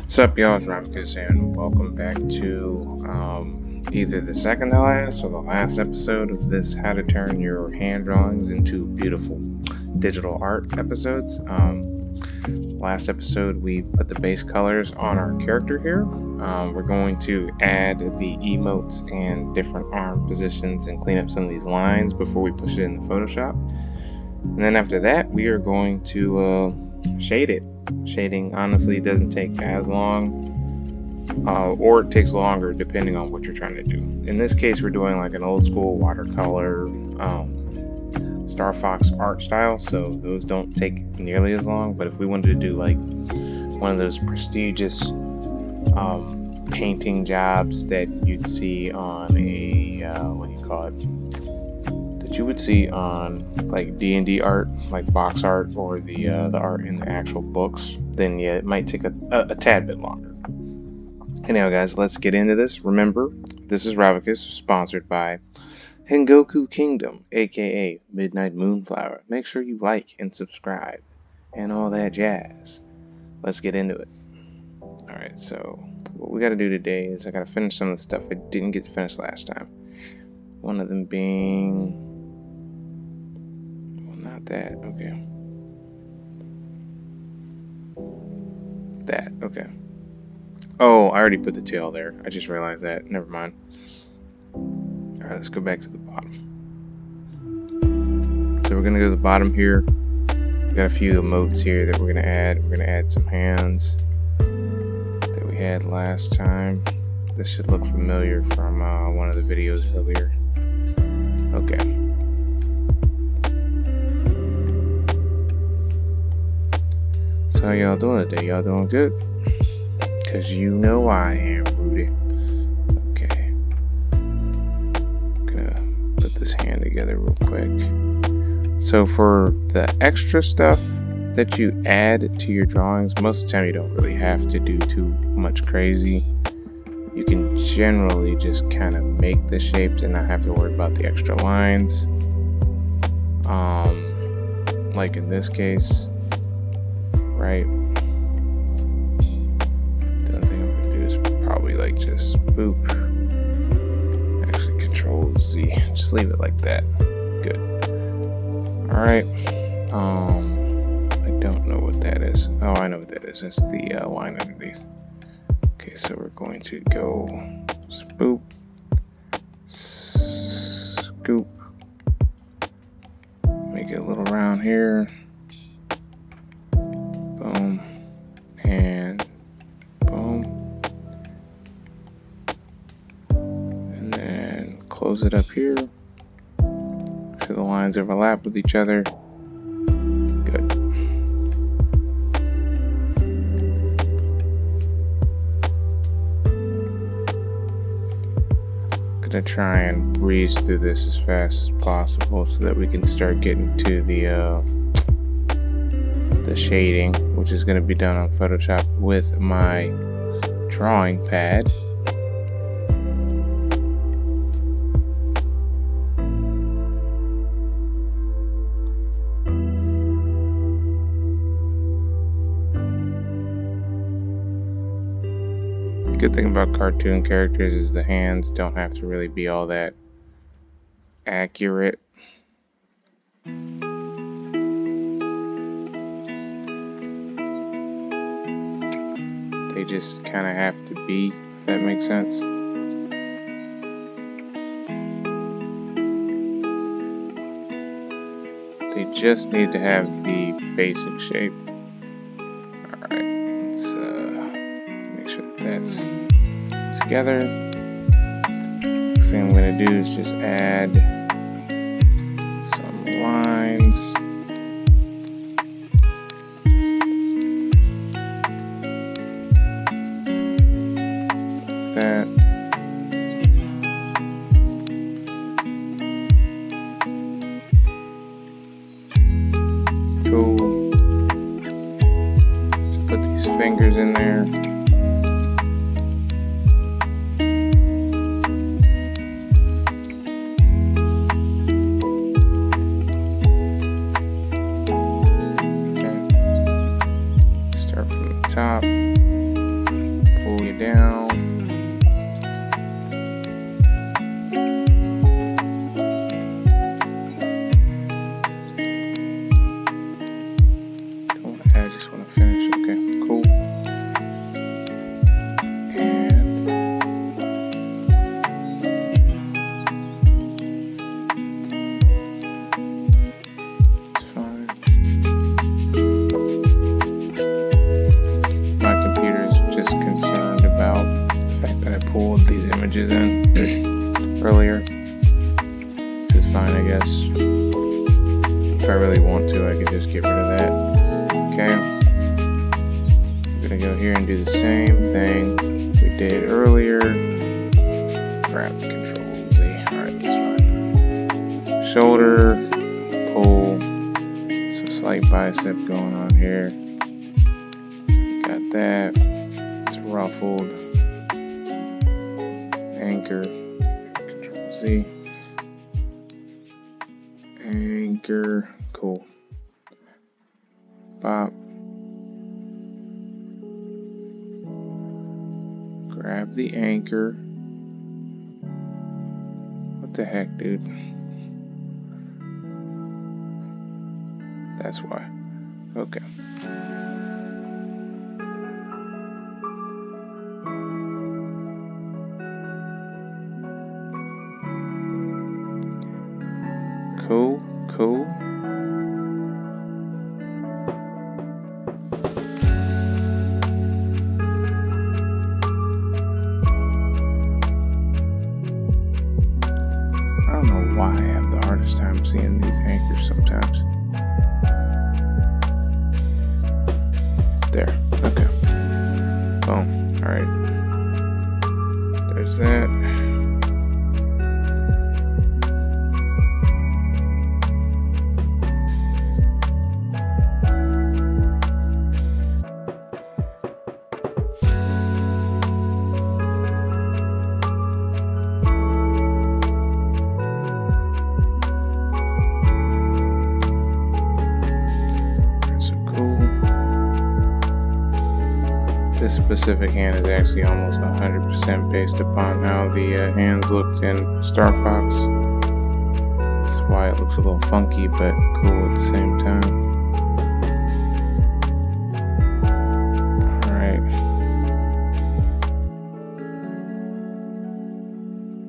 What's up, y'all? It's Robacus, and welcome back to either the second to last or the last episode of this How to Turn Your Hand Drawings into Beautiful Digital Art episodes. Last episode, we put the base colors on our character here. We're going to add the emotes and different arm positions and clean up some of these lines before we push it in the Photoshop. And then after that, we are going to shade it. Shading honestly doesn't take as long, or it takes longer depending on what you're trying to do. In this case, we're doing like an old school watercolor Star Fox art style, so those don't take nearly as long. But if we wanted to do like one of those prestigious painting jobs that you'd see on a what do you call it? That you would see on like D&D art, like box art, or the art in the actual books, then yeah, it might take a tad bit longer. Anyhow, guys, let's get into this. Remember, this is Robacus, sponsored by Hengoku Kingdom, aka Midnight Moonflower. Make sure you like and subscribe and all that jazz. Let's get into it. Alright, so what we gotta do today is I gotta finish some of the stuff I didn't get to finish last time. One of them being... not that, okay. That, okay. Oh, I already put the tail there. I just realized that. Never mind. Alright, let's go back to the bottom. So we're gonna go to the bottom here. We got a few emotes here that we're gonna add. We're gonna add some hands that we had last time. This should look familiar from one of the videos earlier. Okay. So how y'all doing today? Y'all doing good? Cause you know I am, Rudy. Okay. Gonna put this hand together real quick. So for the extra stuff that you add to your drawings, most of the time you don't really have to do too much crazy. You can generally just kind of make the shapes and not have to worry about the extra lines. Like in this case, right? The only thing I'm gonna do is probably like just boop. Actually, Control Z. Just leave it like that. Good. All right. I don't know what that is. Oh, I know what that is. That's the line underneath. Okay, so we're going to go spoop, scoop, make it a little round here, boom, and boom, and then close it up here so the lines overlap with each other. Good. Gonna try and breeze through this as fast as possible so that we can start getting to the shading, which is going to be done on Photoshop with my drawing pad. The good thing about cartoon characters is the hands don't have to really be all that accurate. They just kind of have to be, if that makes sense. They just need to have the basic shape. Alright, let's make sure that that's together. Next thing I'm going to do is just add some lines. That. Cool. Let's put these fingers in there. Okay. Start from the top. way down. I just want to finish. Okay, cool. And it's fine. My computer is just concerned about the fact that I pulled these images in earlier. Which is fine, I guess. If I really want to, I could just get rid of that. Okay, I'm gonna go here and do the same thing we did earlier. Grab Control Z. Alright, that's fine. Shoulder, pull, some slight bicep going on here. Got that. It's ruffled. Anchor, Control Z. Anchor, cool. Pop. Grab the anchor. What the heck, dude? That's why. Okay. Cool, cool. I don't know why I have the hardest time seeing these anchors sometimes. There, okay. Boom, alright. There's that. This specific hand is actually almost 100% based upon how the hands looked in Star Fox. That's why it looks a little funky, but cool at the same time. Alright.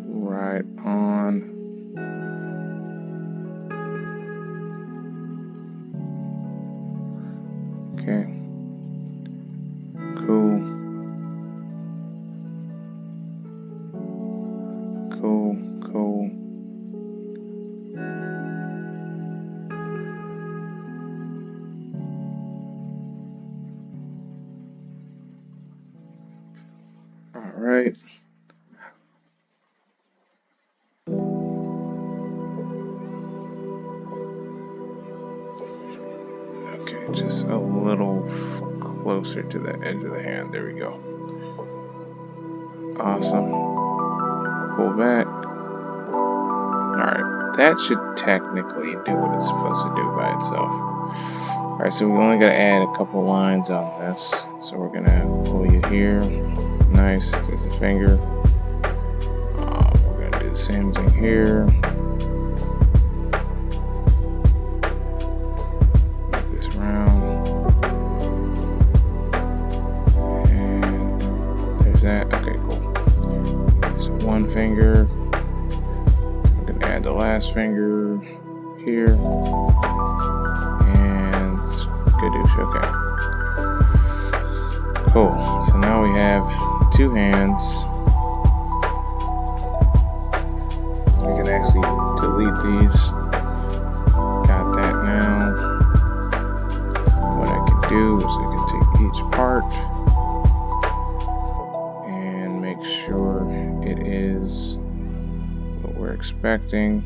Right on. Okay. Cool. Cool, cool. All right. Okay, just a little closer to the edge of the hand. There we go. Awesome. Pull back. Alright, that should technically do what it's supposed to do by itself. Alright, so we only got to add a couple lines on this. So we're going to pull you here. Nice, there's the finger. We're going to do the same thing here. Make this round. That. Okay, cool. So one finger. I'm going to add the last finger here. And skadoosh. Okay. Cool. So now we have two hands. I can actually delete these. Got that now. What I can do is I can take each part. Sure it is what we're expecting.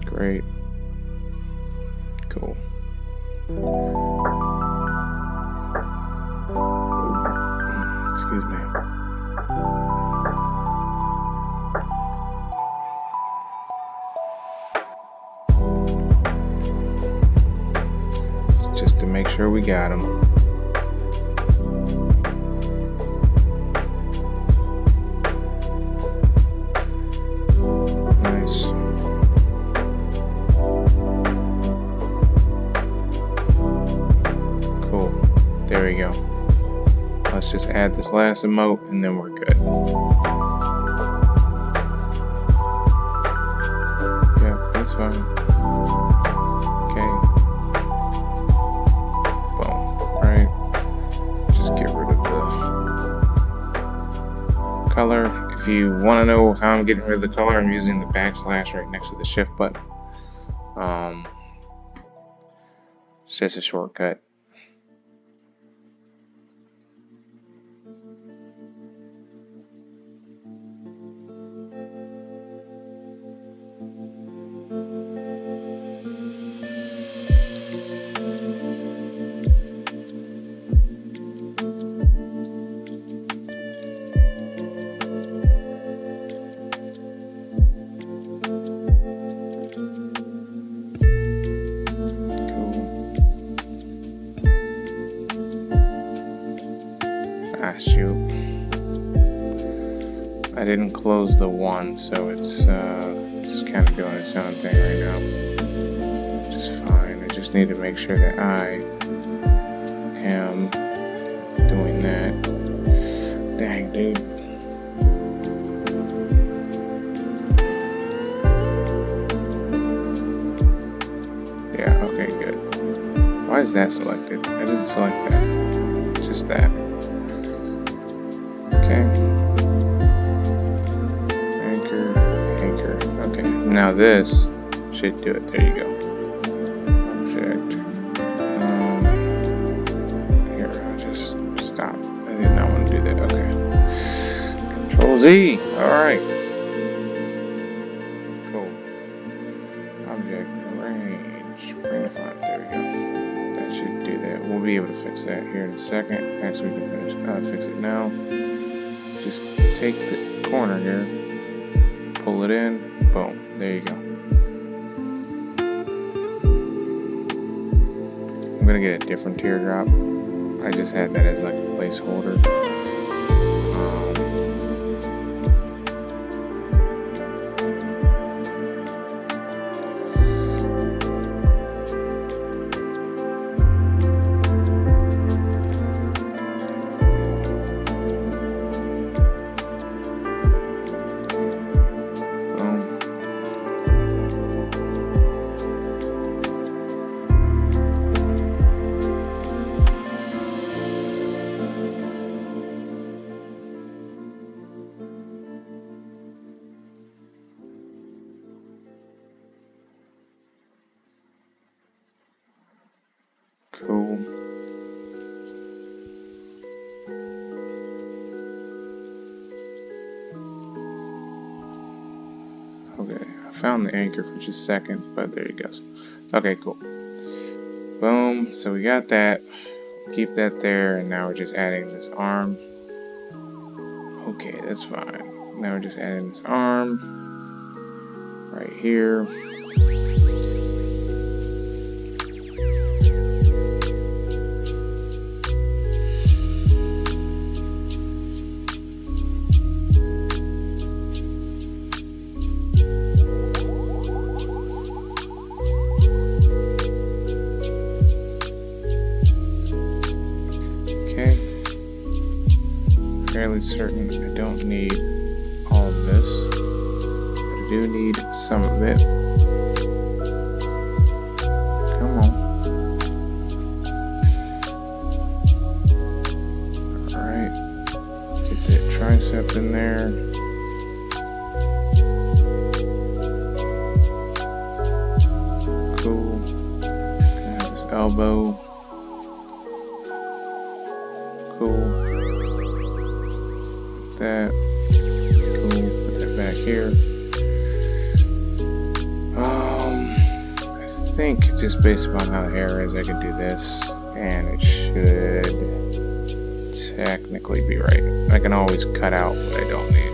Great. Cool. Excuse me. Just to make sure sure we got them. Nice. Cool. There we go. Let's just add this last emote and then we're good. Yeah, that's fine. Okay. Boom. Right. Just get rid of the color. If you want to know how I'm getting rid of the color, I'm using the backslash right next to the shift button. It's just a shortcut. Ah, shoot. I didn't close the one, so it's kind of doing its own thing right now. Which is fine. I just need to make sure that I am doing that. Dang, dude. Yeah, okay, good. Why is that selected? I didn't select that. It's just that. Okay. Anchor. Okay. Now this should do it. There you go. Object. Here, I'll just stop. I did not want to do that. Okay. Control Z. Alright. Cool. Object. Range. Bring the font. There we go. That should do that. We'll be able to fix that here in a second. Actually, we can fix it now. Just take the corner here, pull it in, boom, there you go. I'm gonna get a different teardrop. I just had that as like a placeholder. Cool. Okay, I found the anchor for just a second, but there it goes. Okay, cool. Boom, so we got that. Keep that there, and now we're just adding this arm. Okay, that's fine. Now we're just adding this arm right here. Fairly certain I don't need all of this, but I do need some of it. Come on. Alright. Get that tricep in there. Cool. Gonna have this elbow. Cool. That. Cool. Put that back here. I think just based upon how the hair is, I could do this, and it should technically be right. I can always cut out what I don't need.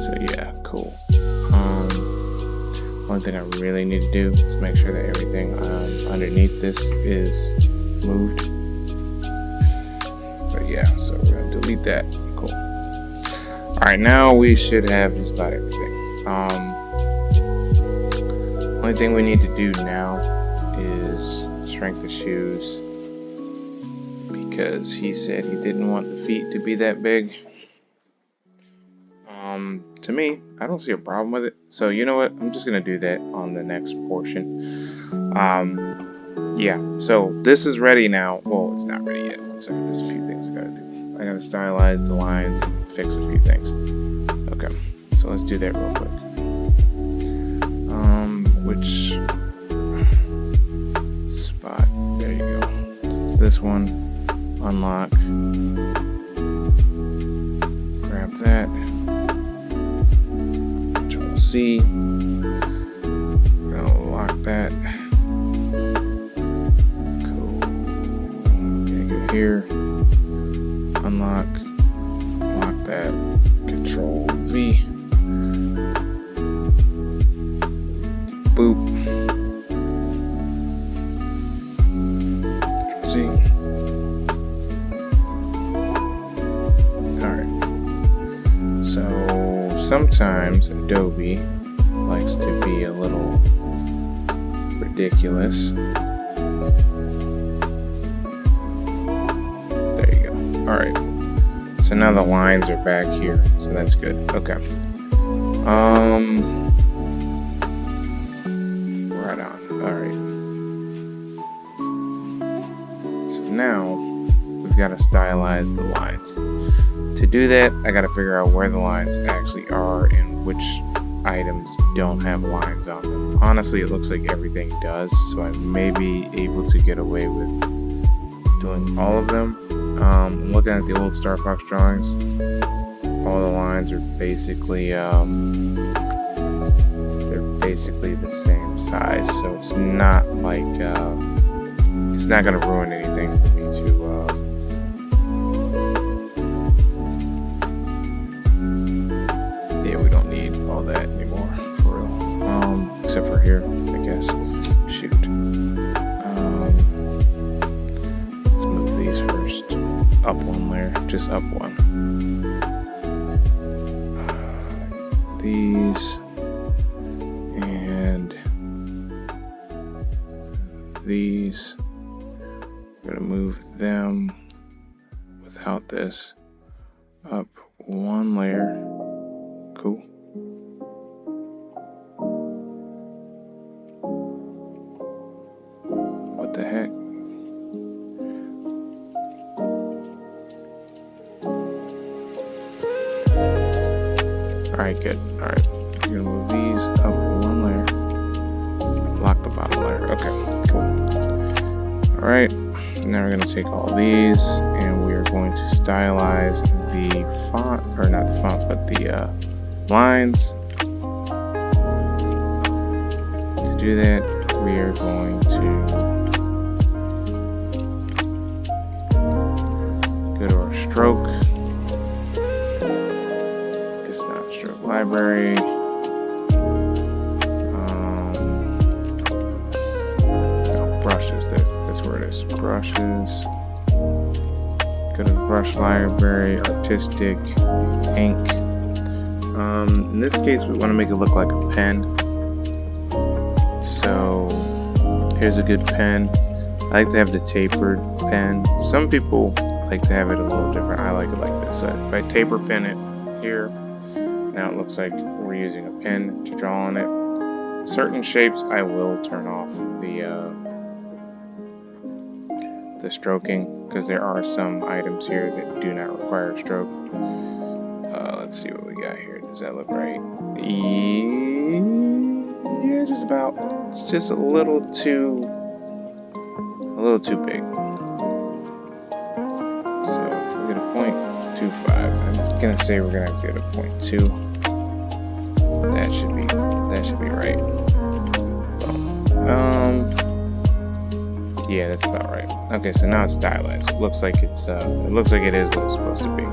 So yeah, cool. One thing I really need to do is make sure that everything underneath this is moved. But yeah, so we're going to delete that. Cool. Alright, now we should have just about everything. Only thing we need to do now is shrink the shoes, because he said he didn't want the feet to be that big. To me, I don't see a problem with it. So you know what? I'm just gonna do that on the next portion. Yeah. So this is ready now. Well, it's not ready yet. One second. There's a few things I gotta do. I gotta stylize the lines and fix a few things. Okay. So let's do that real quick. Which spot? There you go. So it's this one. Unlock. Grab that. Control C. Gonna lock that. Cool. Okay, go here. Unlock. Lock that. Control V. Boop. Control C. Alright. So sometimes Adobe likes to be a little ridiculous. There you go. Alright. So now the lines are back here. So that's good. Okay. Right on. Alright. So now we've got to stylize the lines. To do that, I got to figure out where the lines actually are and which items don't have lines on them. Honestly, it looks like everything does, so I may be able to get away with doing all of them. I'm looking at the old Star Fox drawings. All the lines are basically the same size, so it's not like it's not going to ruin anything for me to yeah, we don't need all that anymore, for real. Except for here, I guess. Shoot. Let's move these first. Up one layer, just up one. These and these. I'm gonna move them without this up one layer. Cool. What the heck? Alright, good. Alright. I'm gonna move these up one layer. Lock the bottom layer. Okay, cool. Alright. Now we're gonna take all these and we are going to stylize the font, or not the font, but the lines. To do that, we are going to go to our stroke. It's not stroke library. No, brushes. That's where it is. Brushes. Go to the brush library. Artistic. Ink. In this case, we want to make it look like a pen. So here's a good pen. I like to have the tapered pen. Some people like to have it a little different. I like it like this. So if I taper pen it here, now it looks like we're using a pen to draw on it. Certain shapes I will turn off the stroking, because there are some items here that do not require a stroke. Let's see what we got here. Does that look right? Yeah, just about. It's just a little too big. So if we get a 0.25, I'm gonna say we're gonna have to get a 0.2. That should be right. Yeah, that's about right. Okay, so now it's stylized. It looks like it is what it's supposed to be.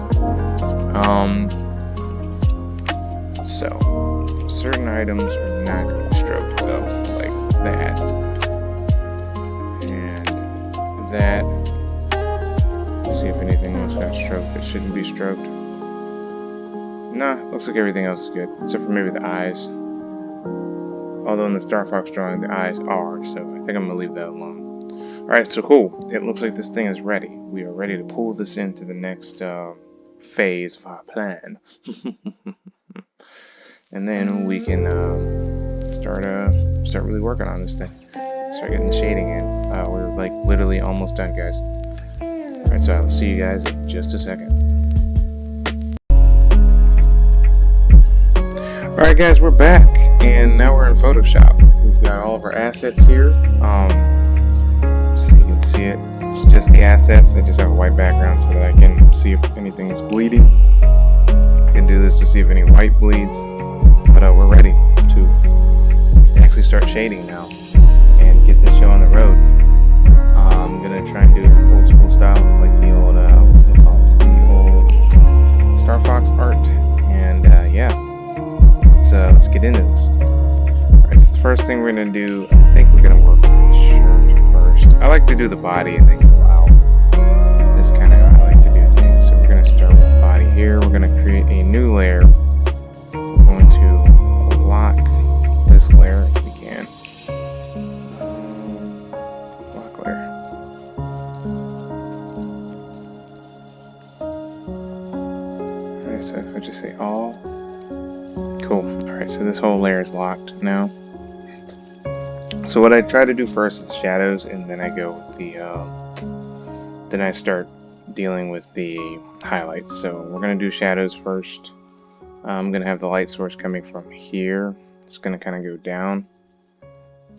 So certain items are not going to be stroked though, like that. And that. Let's see if anything else got stroked that shouldn't be stroked. Nah, looks like everything else is good, except for maybe the eyes. Although in the Star Fox drawing, the eyes are, so I think I'm going to leave that alone. Alright, so cool. It looks like this thing is ready. We are ready to pull this into the next phase of our plan. And then we can start really working on this thing. Start getting the shading in. We're like literally almost done, guys. Alright, so I'll see you guys in just a second. Alright guys, we're back, and now we're in Photoshop. We've got all of our assets here. So you can see it. It's just the assets. I just have a white background so that I can see if anything is bleeding. I can do this to see if any white bleeds. But we're ready to actually start shading now and get this show on the road. I'm gonna try and do it old school style, like the old what's it called? The old Star Fox art. And yeah. Let's get into this. Alright, so the first thing we're going to do, I think we're going to work on the shirt first. I like to do the body and then go out. That's kind of how I like to do things. So we're going to start with the body here. We're going to create a new layer. We're going to lock this layer if we can. Lock layer. Alright, so if I just say all. Cool. Alright, so this whole layer is locked now. So what I try to do first is shadows, and then I go with the, then I start dealing with the highlights. So we're going to do shadows first. I'm going to have the light source coming from here. It's going to kind of go down,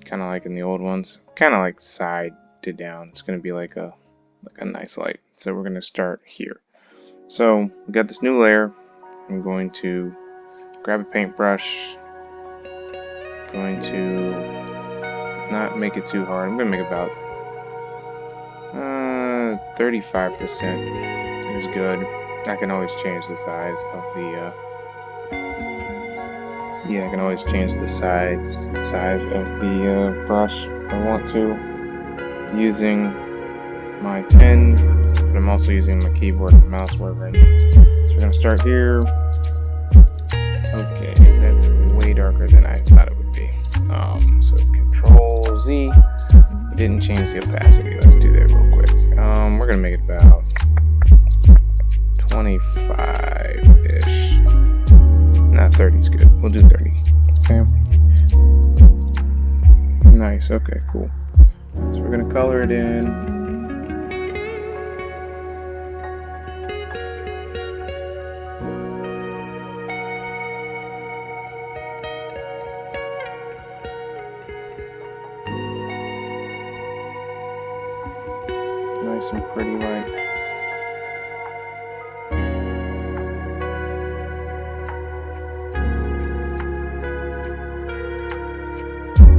kind of like in the old ones, kind of like side to down. It's going to be like a nice light. So we're going to start here. So we got this new layer. I'm going to grab a paintbrush. Going to not make it too hard. I'm going to make about 35% is good. I can always change the size of the I can always change the size of the brush if I want to, using my pen, but I'm also using my keyboard and mouse working. So we're going to start here. Okay, that's way darker than I thought it would be. So Control Z. We didn't change the opacity. Let's do that real quick. We're gonna make it about 25-ish. Nah, 30 is good. We'll do 30. Okay. Nice. Okay, cool. So we're gonna color it in. Nice and pretty light.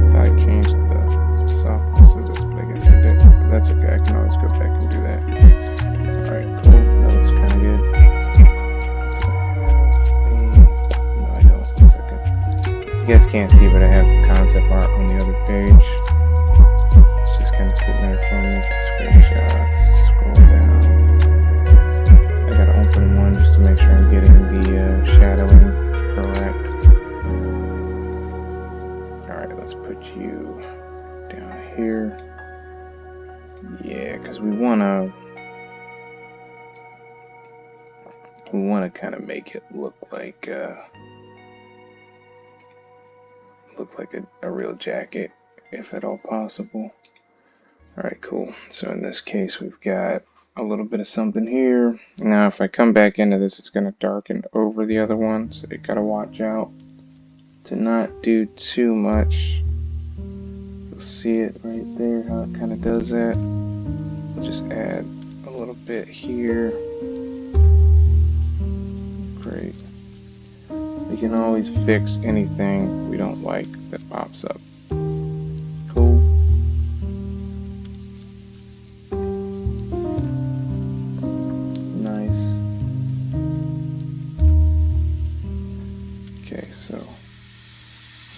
Thought I changed the softness of this, but I guess I did. But that's okay, I can always go back and do that. Alright, cool. That looks kind of good. No, I don't. 1 second. You guys can't see, but I have the concept art on the other page. Kind of sitting there for me. Screenshots, scroll down. I gotta open one just to make sure I'm getting the shadowing correct. Alright, let's put you down here. Yeah, because we wanna kind of make it look like a real jacket, if at all possible. Alright, cool. So in this case, we've got a little bit of something here. Now, if I come back into this, it's going to darken over the other one, so you got to watch out to not do too much. You'll see it right there, how it kind of does that. We'll just add a little bit here. Great. We can always fix anything we don't like that pops up. Cool.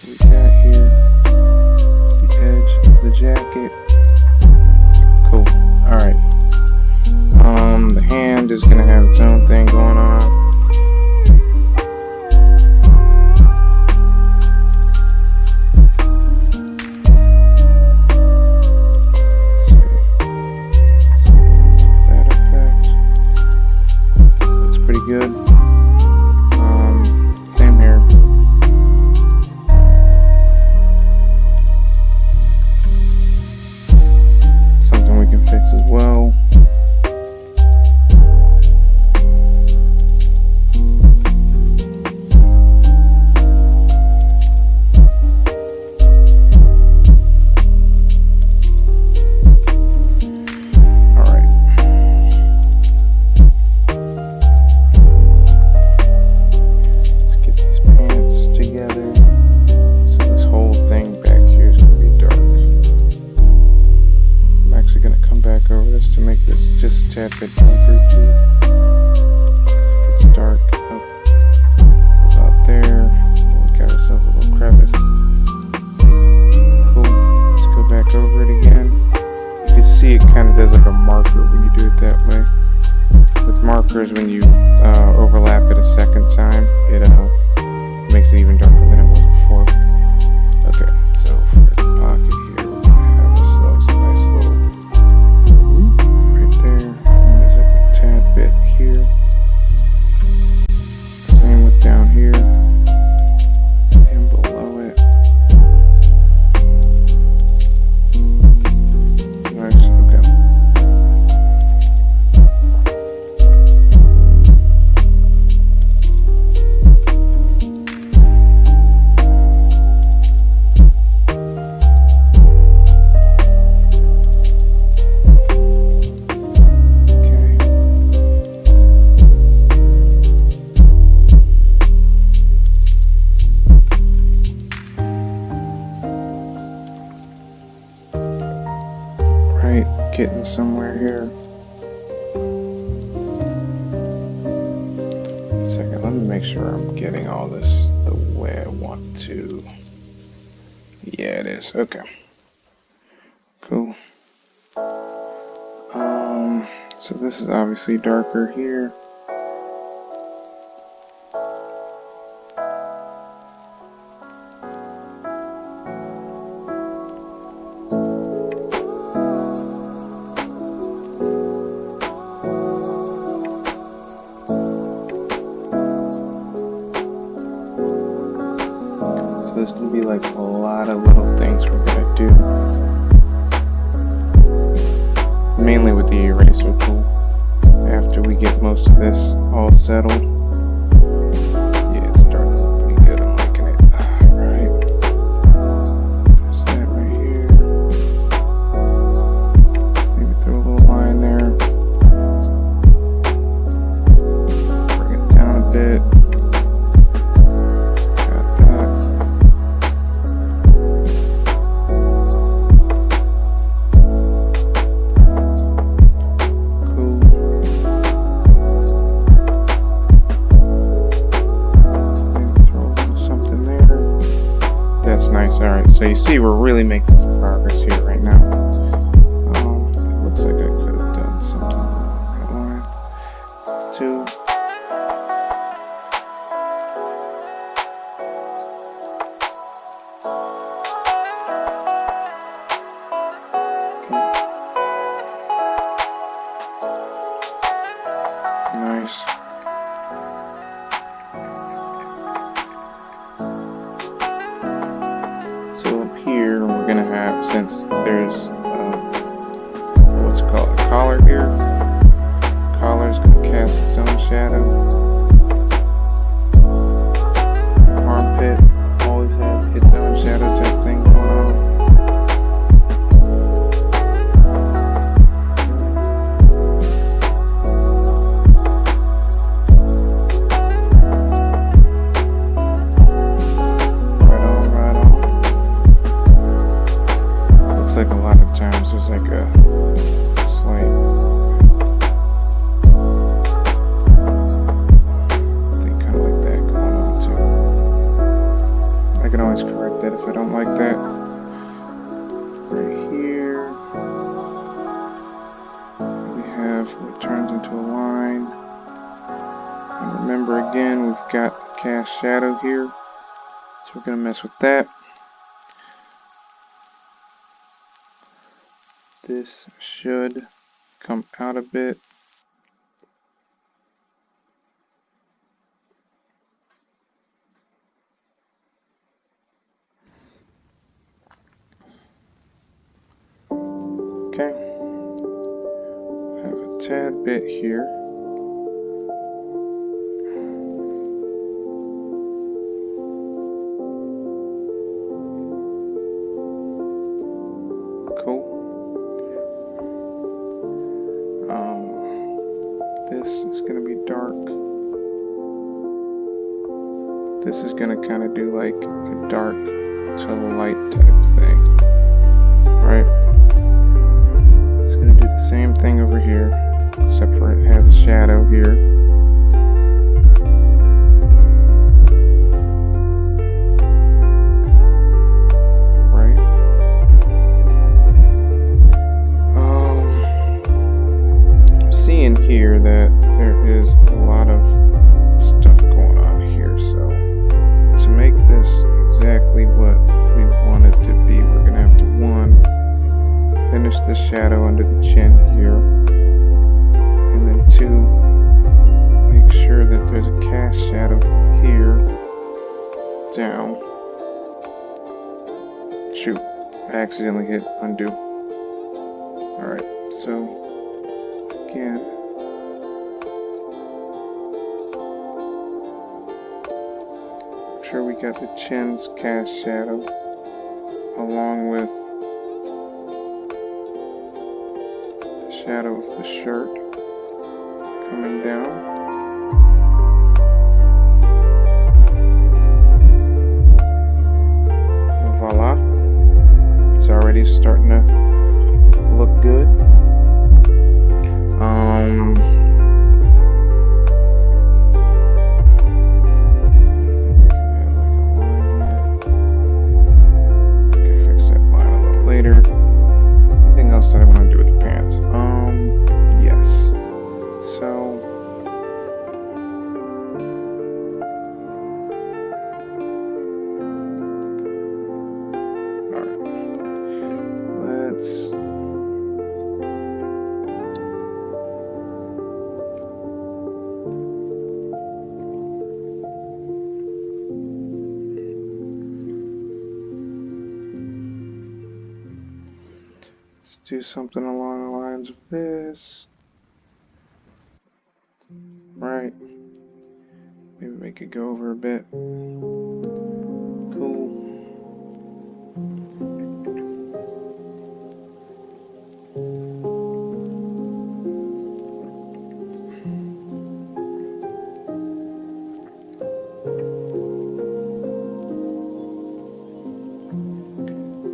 we got here. It's the edge of the jacket. Cool. Alright. The hand is gonna have its own thing going on. Good. Same here. Something we can fix as well. A bit darker too. It's dark up about there. We got ourselves a little crevice. Cool. Let's go back over it again. You can see it kind of does like a marker when you do it that way. With markers, when you overlap it a second time, it makes it even darker than it was before. Okay, so for the pocket here, we're gonna have ourselves a nice little right there. Bit here. Same with down here and below it. Nice, okay. Getting somewhere here. Second, let me make sure I'm getting all this the way I want to. Yeah, it is. Okay. Cool. So this is obviously darker here. There's going to be like a lot of little things we're going to do. Mainly with the eraser tool. After we get most of this all settled. Yeah, it's starting to look pretty good. I'm liking it. Alright. There's that right here. Maybe throw a little line there. Bring it down a bit. So you see we're really making some progress here right now. It looks like I could have done something along that line too. Okay. Nice. Here we're gonna have, since there's what's called a collar here, collar's gonna cast its own shadow. Armpit always has its own shadow type thing going on. Like a lot of times there's like a slight thing kind of like that going on too. I I can always correct that if I don't like that. Right here, we have where it turns into a line. And remember again, we've got cast shadow here. So we're going to mess with that. This should come out a bit. Okay. Have a tad bit here. Cool. This is going to be dark. This is going to kind of do like a dark to light type thing. Right? It's going to do the same thing over here, except for it has a shadow here. Here that there is a lot of stuff going on here, so to make this exactly what we want it to be, we're going to have to, one, finish the shadow under the chin here, and then two, make sure that there's a cast shadow here, down. Shoot, I accidentally hit undo. Alright, so again, sure we got the chin's cast shadow along with the shadow of the shirt coming down. Voila. It's already starting to look good. Do something along the lines of this. Right. Maybe make it go over a bit. Cool.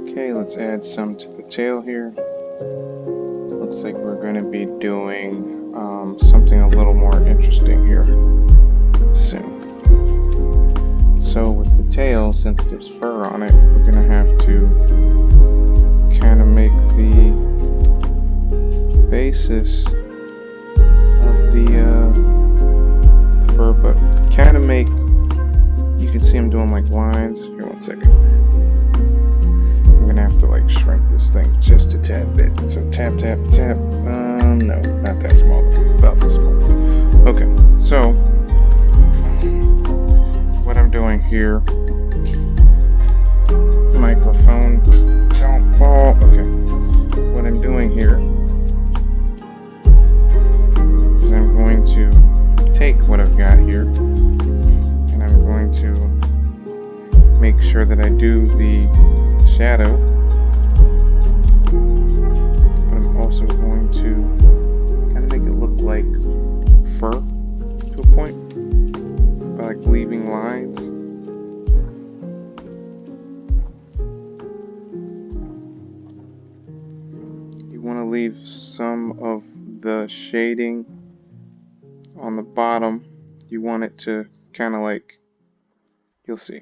Okay, let's add some to the tail here. Looks like we're going to be doing something a little more interesting here soon. So with the tail, since there's fur on it, we're going to have to kind of make the basis of the fur, but kind of make, you can see I'm doing like lines. Here, one second. I'm gonna have to like shrink this thing just a tad bit. So tap, tap, tap. No, not that small. About this small. Okay, so what I'm doing here. Microphone, don't fall. Okay, what I'm doing here is I'm going to take what I've got here, and I'm going to make sure that I do the shadow, but I'm also going to kind of make it look like fur to a point by like leaving lines. You want to leave some of the shading on the bottom. You want it to kind of like, you'll see.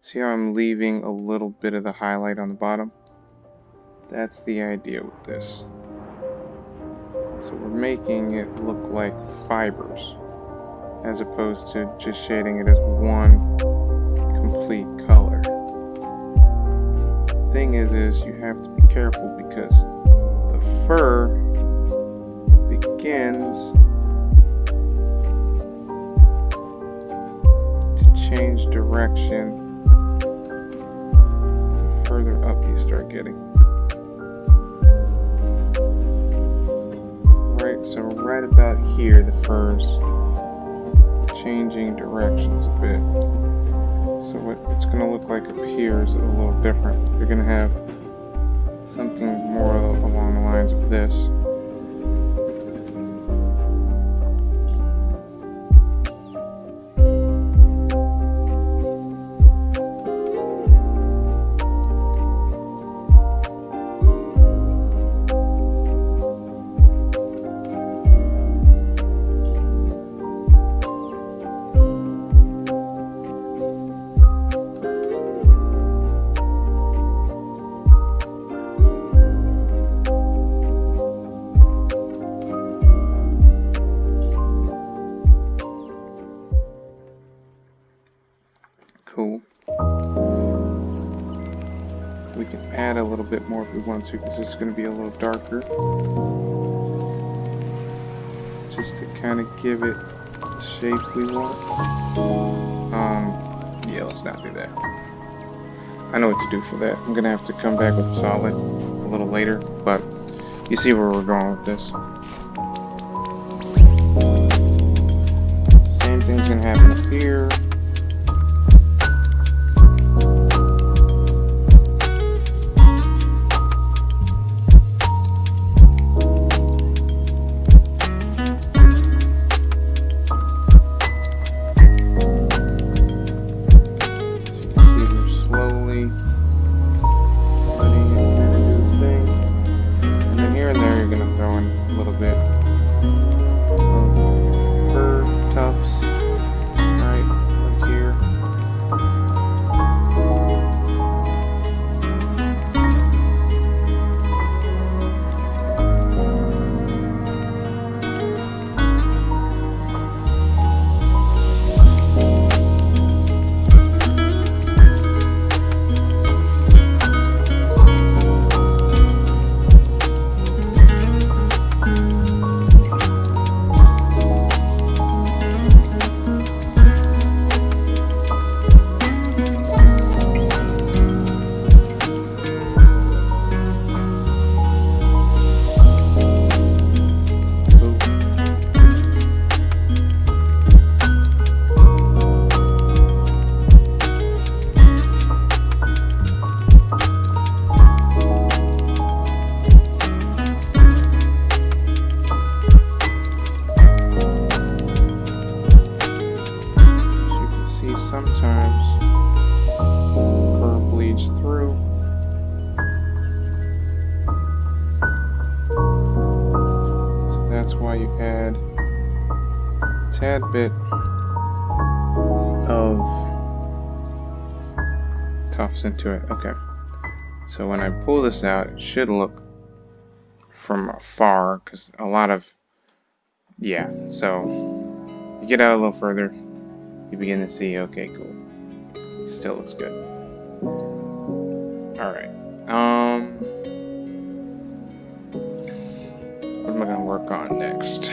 See how I'm leaving a little bit of the highlight on the bottom? That's the idea with this. So we're making it look like fibers, as opposed to just shading it as one complete color. Thing is you have to be careful because the fur begins to change direction the further up you start getting. Right, so right about here the fur's changing directions a bit. So what it's going to look like up here is a little different. You're going to have something more along the lines of this. Cool. We can add a little bit more if we want to, because this is going to be a little darker. Just to kind of give it the shape we want. Yeah, let's not do that. I know what to do for that. I'm going to have to come back with a solid a little later, but you see where we're going with this. Same thing's going to happen up here. Tad bit of tufts into it. Okay, so when I pull this out, it should look from afar, because a lot of, yeah, so you get out a little further, you begin to see, okay, cool, it still looks good. Alright, what am I going to work on next?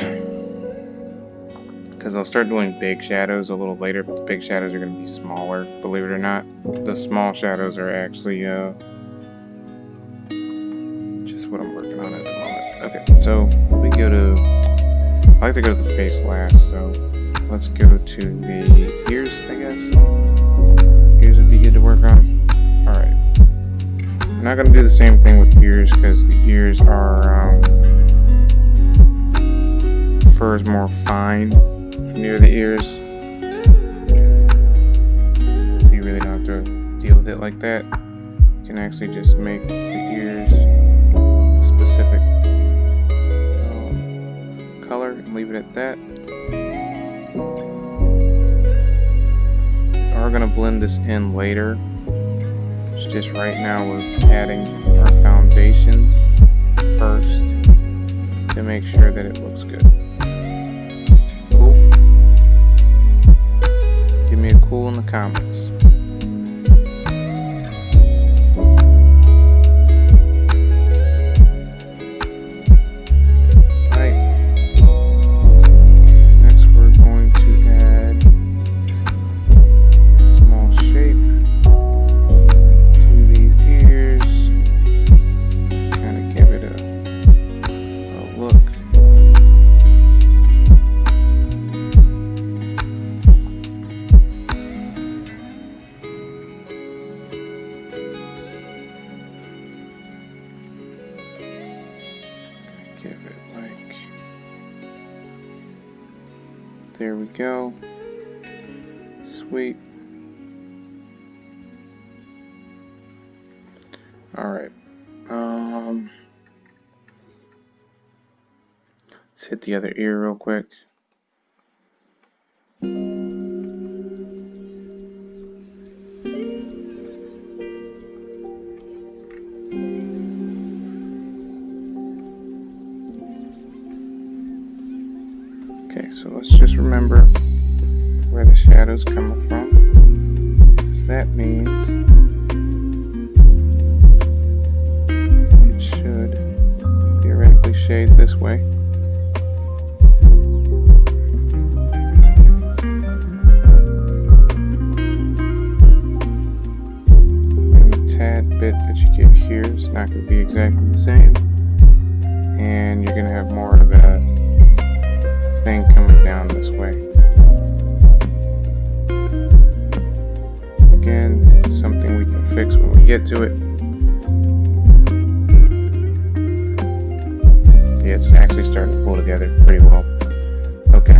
Because I'll start doing big shadows a little later, but the big shadows are going to be smaller, believe it or not. The small shadows are actually just what I'm working on at the moment. Okay, so we go to, I like to go to the face last, so let's go to the ears, I guess. Ears would be good to work on. Alright. I'm not going to do the same thing with ears, because the ears are, fur is more fine near the ears, so you really don't have to deal with it like that. You can actually just make the ears a specific color and leave it at that. are going to blend this in later. It's just right now we're adding our foundations first to make sure that it looks good. Cool? Give me a cool in the comments. Give it like, there we go. Sweet. Alright. Let's hit the other ear real quick. Okay, so let's just remember where the shadow's coming from, because that means it should theoretically shade this way. And the tad bit that you get here is not going to be exactly the same, and you're going to have more of that thing coming down this way. Again, something we can fix when we get to it. Yeah, it's actually starting to pull together pretty well. Okay.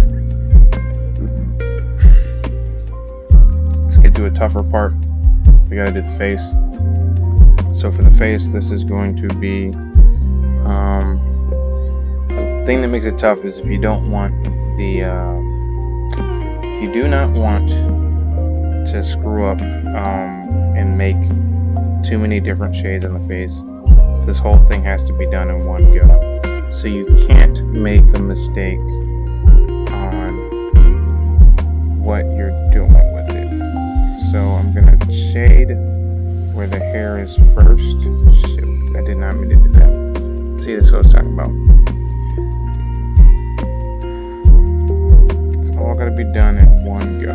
Let's get to a tougher part. We gotta do the face. So for the face, this is going to be the thing that makes it tough is if you don't want the if you do not want to screw up and make too many different shades on the face, this whole thing has to be done in one go. So you can't make a mistake on what you're doing with it. So I'm gonna shade where the hair is first. Shit, I did not mean to do that. See, this is what I was talking about. All got to be done in one go.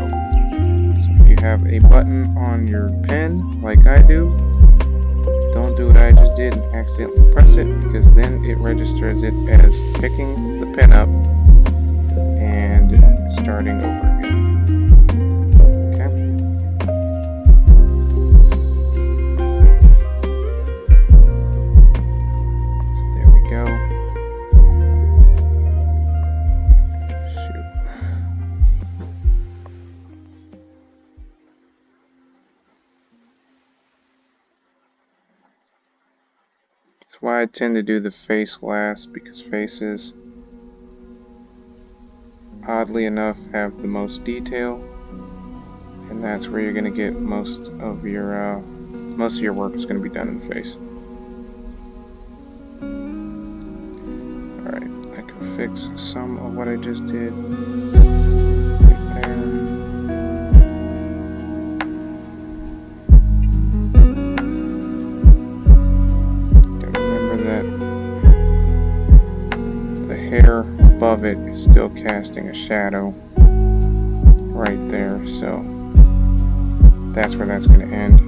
So if you have a button on your pen like I do, don't do what I just did and accidentally press it, because then it registers it as picking the pen up and starting over again. Okay? So there we go. That's why I tend to do the face last, because faces, oddly enough, have the most detail, and that's where you're going to get most of your work is going to be done in the face. Alright, I can fix some of what I just did right there. Hair above it is still casting a shadow right there, so that's where that's going to end.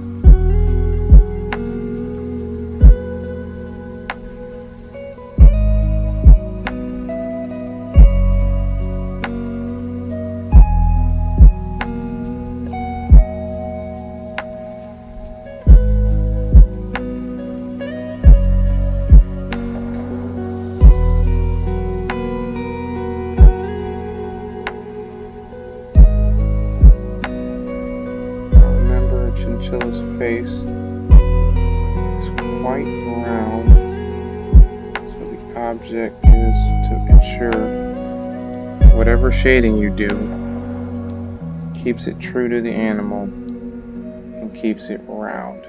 Chinchilla's face is quite round, so the object is to ensure whatever shading you do, keeps it true to the animal and keeps it round.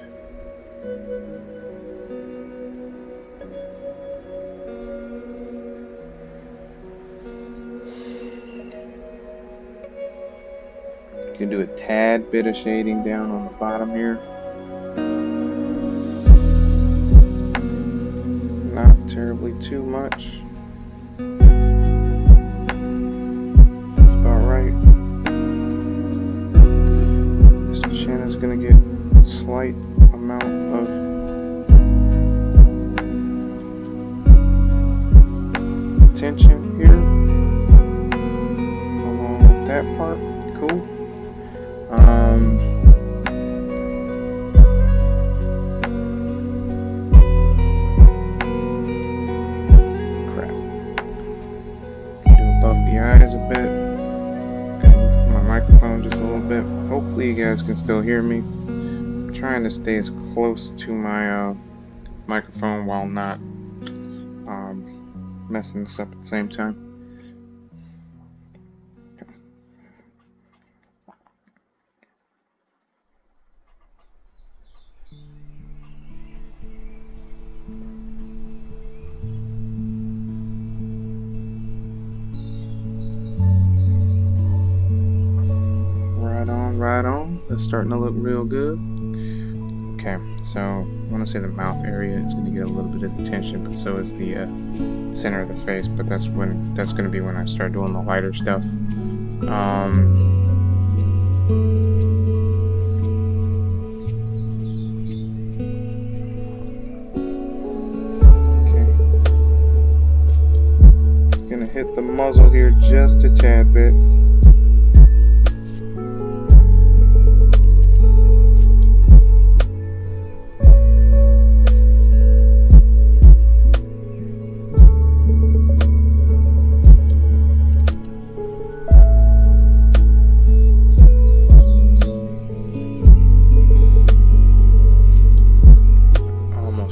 You can do a tad bit of shading down on the bottom here. Not terribly too much. That's about right. This chin is going to get a slight amount of attention here along with that part. Cool. Crap. Do above the eyes a bit. Gotta move my microphone just a little bit. Hopefully you guys can still hear me. I'm trying to stay as close to my microphone while not messing this up at the same time. Right on. That's starting to look real good. Okay, so I want to say the mouth area is going to get a little bit of attention, but so is the center of the face. But that's going to be when I start doing the lighter stuff. Okay, gonna hit the muzzle here just a tad bit.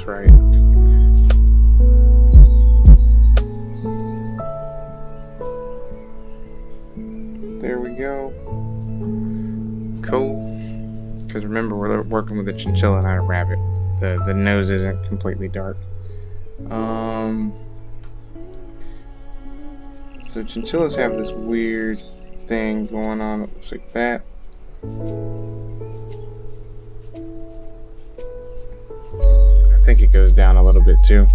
Right. There we go. Cool. Because remember, we're working with a chinchilla, not a rabbit. The nose isn't completely dark. So chinchillas have this weird thing going on. It looks like that. I think it goes down a little bit too,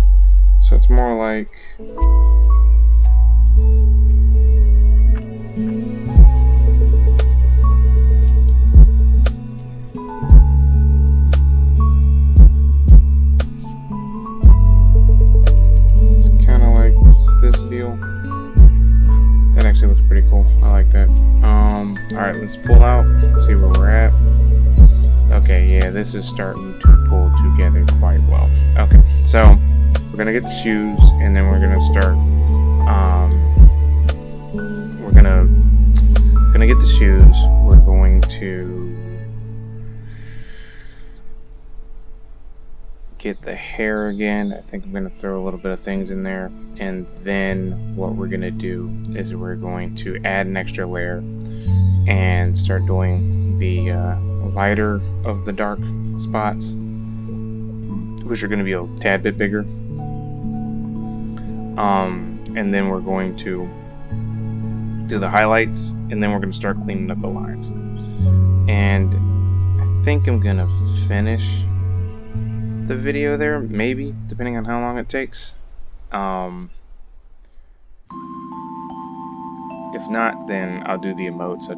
so it's more like it's kind of like this deal. That actually looks pretty cool. I like that. Alright, let's pull out, see where we're at. Okay, yeah, this is starting to pull together quite well. Okay, so we're gonna get the shoes, and then we're gonna start. We're gonna get the shoes. We're going to get the hair again. I think I'm gonna throw a little bit of things in there, and then what we're gonna do is we're going to add an extra layer and start doing the lighter of the dark spots, which are going to be a tad bit bigger. And then we're going to do the highlights, and then we're going to start cleaning up the lines. And I think I'm going to finish the video there, maybe, depending on how long it takes. If not, then I'll do the emotes.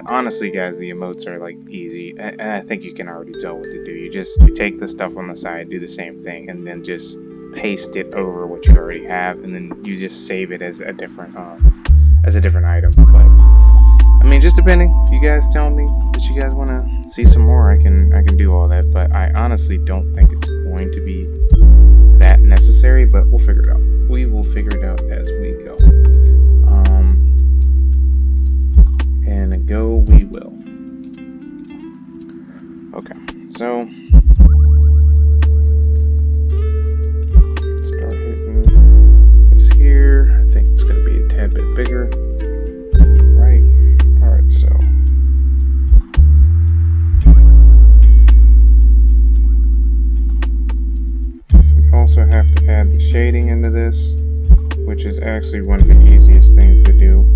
Honestly, guys, the emotes are like easy. I think you can already tell what to do. You take the stuff on the side, do the same thing, and then just paste it over what you already have, and then you just save it as a different item. But I mean, just depending. If you guys tell me that you guys want to see some more, I can do all that. But I honestly don't think it's going to be that necessary. But we'll figure it out. We will figure it out as we go. And go we will. Okay, so start hitting this here. I think it's going to be a tad bit bigger. Right. Alright, so shading into this, which is actually one of the easiest things to do.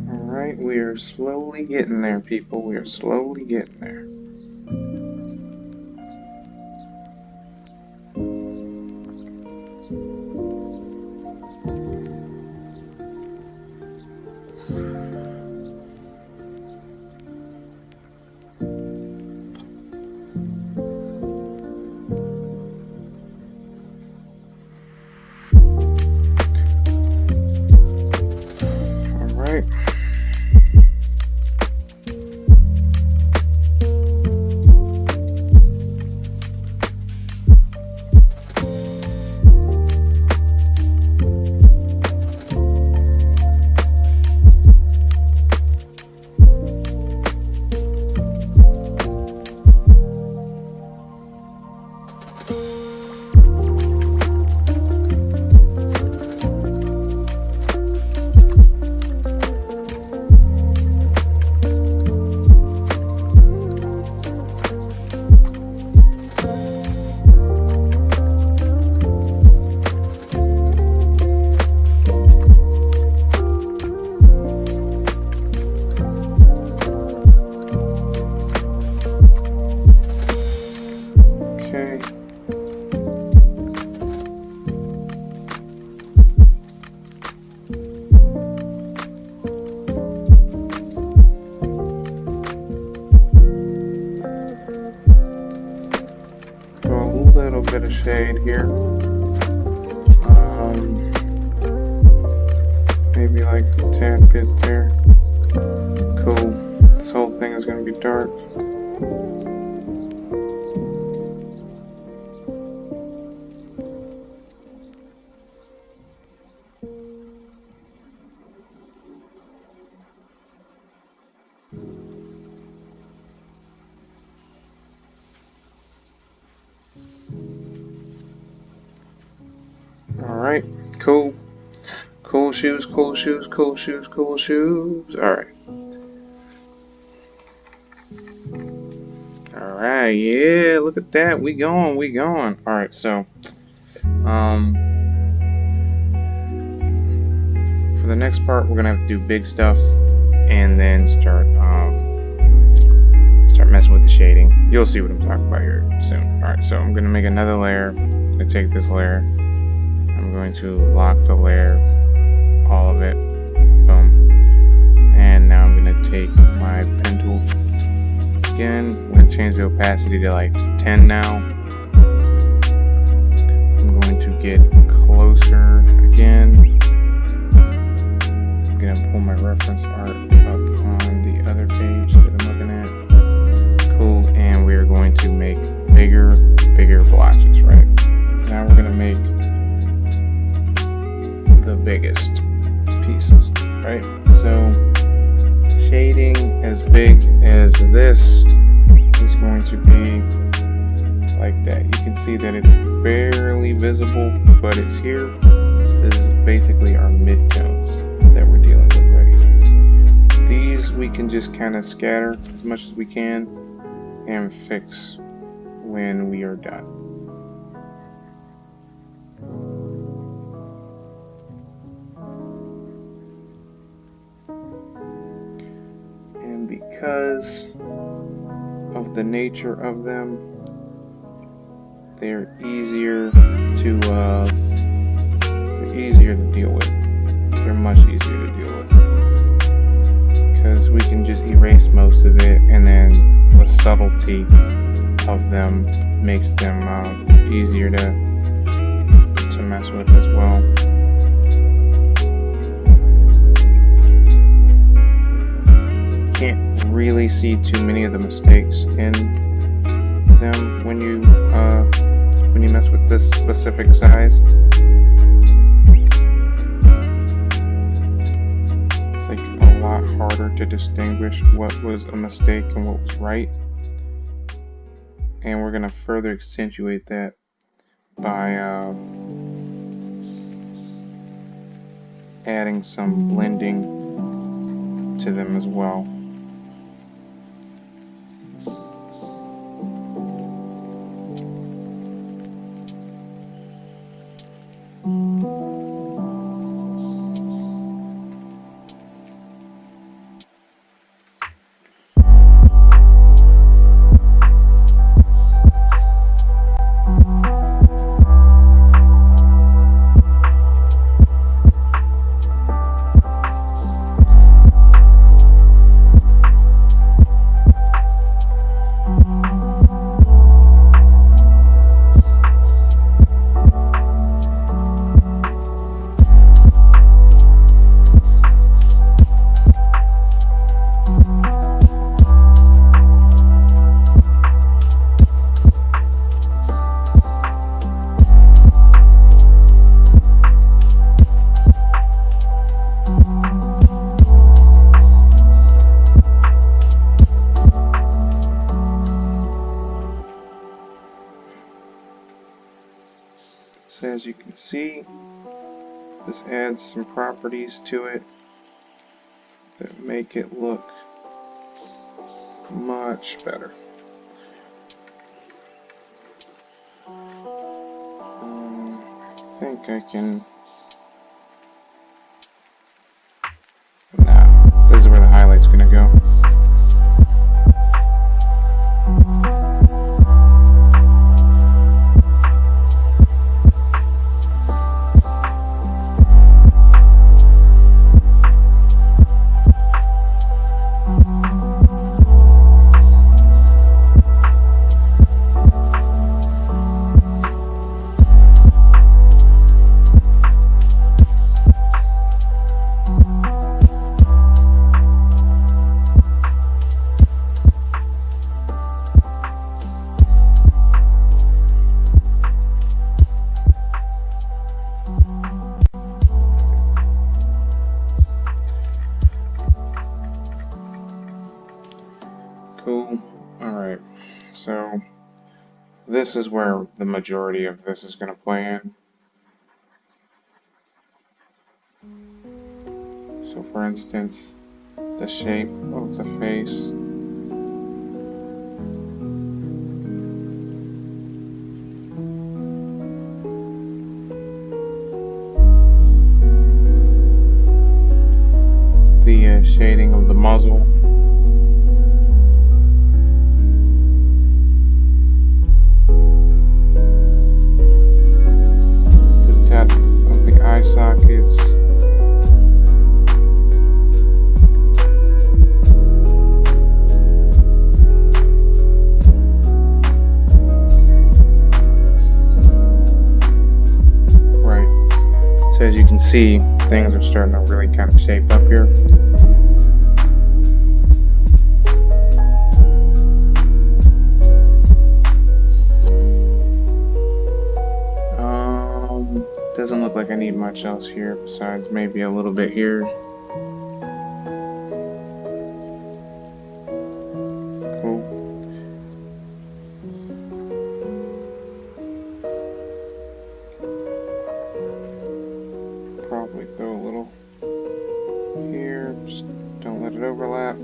Alright, we are slowly getting there, people. We are slowly getting there. Alright. Bit of shade here. Maybe like a tad bit there. Cool. This whole thing is going to be dark. Alright, cool. Cool shoes, cool shoes, cool shoes, cool shoes. Alright. Alright, yeah, look at that. We going, we going. Alright, so for the next part we're gonna have to do big stuff and then start messing with the shading. You'll see what I'm talking about here soon. Alright, so I'm gonna make another layer. I'm gonna take this layer. I'm going to lock the layer, all of it, boom, and now I'm going to take my pen tool again. I'm going to change the opacity to like 10 now. I'm going to get closer again. I'm going to pull my reference art up on the other page that I'm looking at. Cool, and we are going to make bigger blotches, right? Now we're going to make the biggest pieces, right? So shading as big as this is going to be like that. You can see that it's barely visible, but it's here. This is basically our midtones that we're dealing with right we can just kind of scatter as much as we can and fix when we are done. And because of the nature of them, they're easier to deal with. They're much easier to deal with because we can just erase most of it, and then the subtlety of them makes them easier to mess with as well. You can't really see too many of the mistakes in them when you mess with this specific size. It's like a lot harder to distinguish what was a mistake and what was right. And we're going to further accentuate that by adding some blending to them as well. So as you can see, this adds some properties to it that make it look much better. I think I can... Nah, this is where the highlight's gonna go. Cool. Alright, so this is where the majority of this is going to play in. So for instance, the shape of the face. The shading of the muzzle. Sockets. Right. So as you can see, things are starting to really kind of shape up here. Doesn't look like I need much else here besides maybe a little bit here. Cool. Probably throw a little here, just don't let it overlap.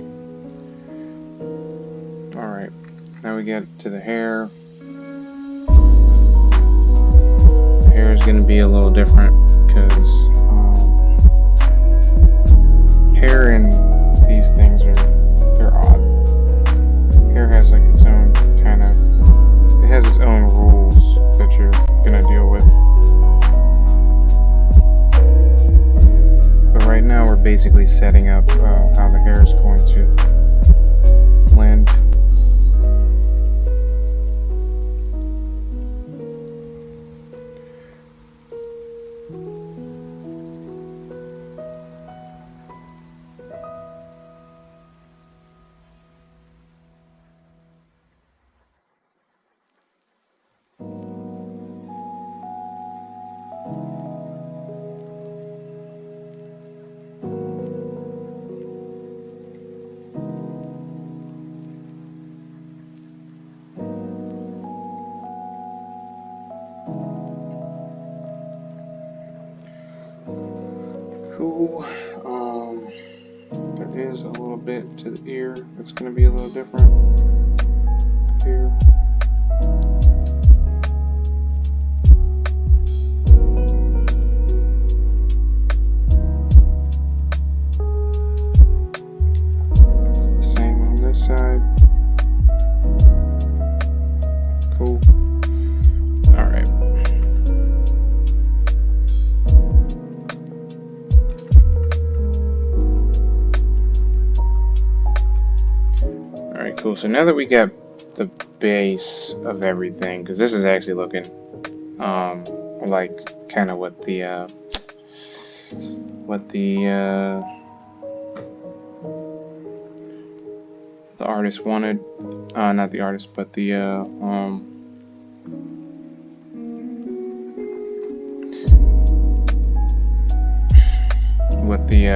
Alright, now we get to the hair. The hair is going to be a little different because hair and these things they're odd. Hair has like its own kind of, it has its own rules that you're going to deal with. But right now we're basically setting up how the hair is going to blend. Cool. There is a little bit to the ear that's going to be a little different here. It's the same on this side. Cool. Alright. Alright, cool. So now that we got the base of everything, because this is actually looking like kind of what the artist wanted. Not the artist, but the what the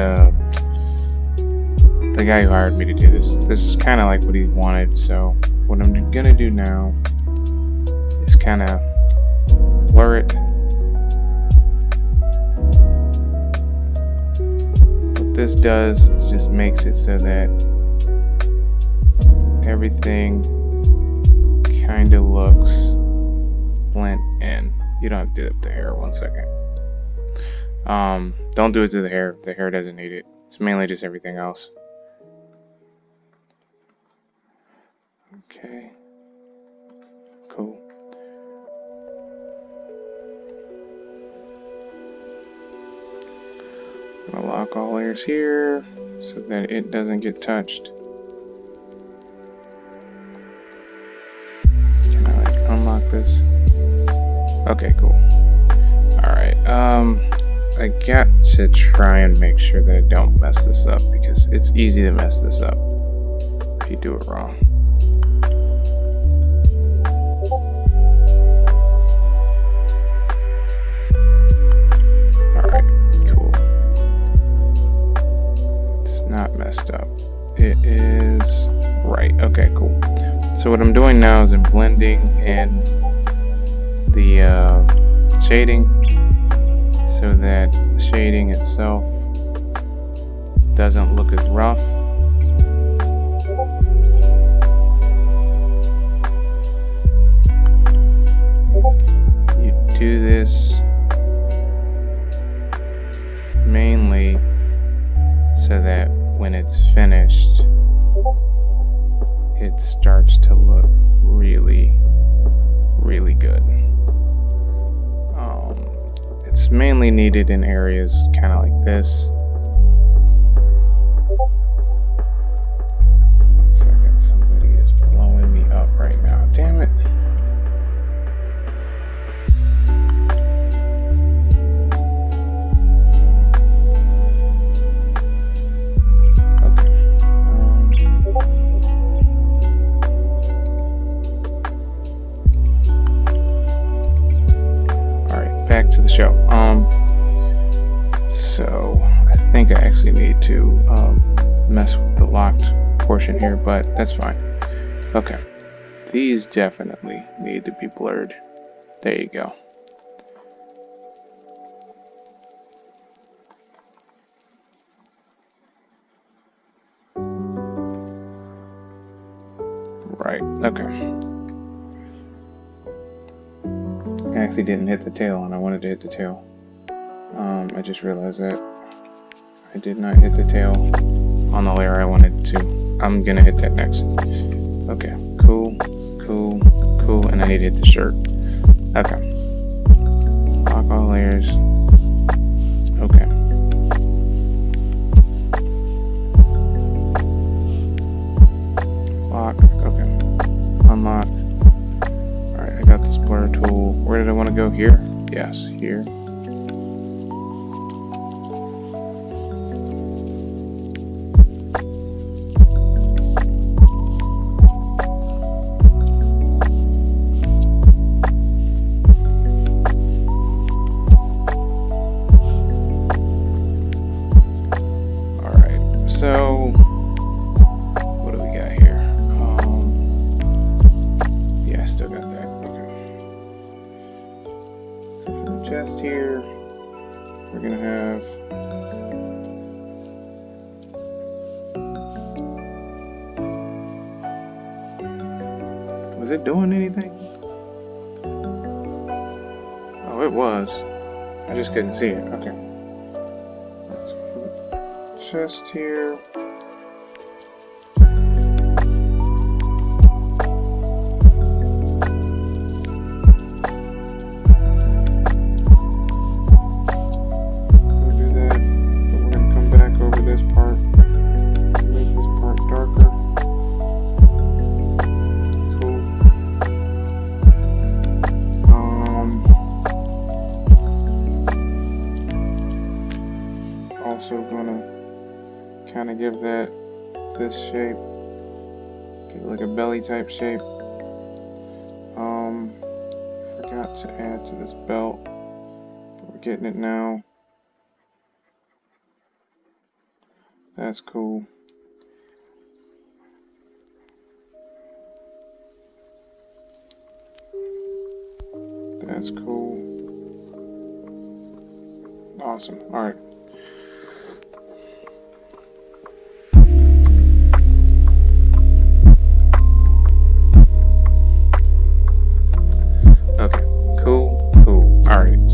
guy who hired me to do this. This is kind of like what he wanted, so what I'm gonna do now is kind of blur it. What this does is just makes it so that everything kind of looks blend in. You don't have to do it with the hair. 1 second. Don't do it to the hair. The hair doesn't need it. It's mainly just everything else. Okay. Cool. I'm gonna lock all layers here so that it doesn't get touched. Can I like unlock this? Okay, cool. Alright, I got to try and make sure that I don't mess this up because it's easy to mess this up if you do it wrong. Not messed up. It is right. Okay, cool. So what I'm doing now is I'm blending in the shading so that the shading itself doesn't look as rough. You do this mainly so that when it's finished, it starts to look really, really good. It's mainly needed in areas kind of like this. 1 second, somebody is blowing me up right now. Damn it. Back to the show. So I think I actually need to mess with the locked portion here, but that's fine. Okay, these definitely need to be blurred. There you go. Alright, okay. I actually didn't hit the tail, and I wanted to hit the tail. I just realized that I did not hit the tail on the layer I wanted to. I'm gonna hit that next. Okay, cool, and I need to hit the shirt. Okay. Lock all layers. Okay. Lock, okay. Unlock. Alright, I got this blur tool. Where did I want to go? Here? Yes, here. So, what do we got here? Yeah, I still got that. Okay. So for the chest here, we're gonna have was it doing anything? Oh, it was. I just couldn't see it. Okay. That's chest here. We'll do that, but we're going to come back over this part, make this part darker. Cool. Also gonna kind of give that this shape, give it like a belly type shape. Forgot to add to this belt, but we're getting it now. That's cool. That's cool. Awesome. All right.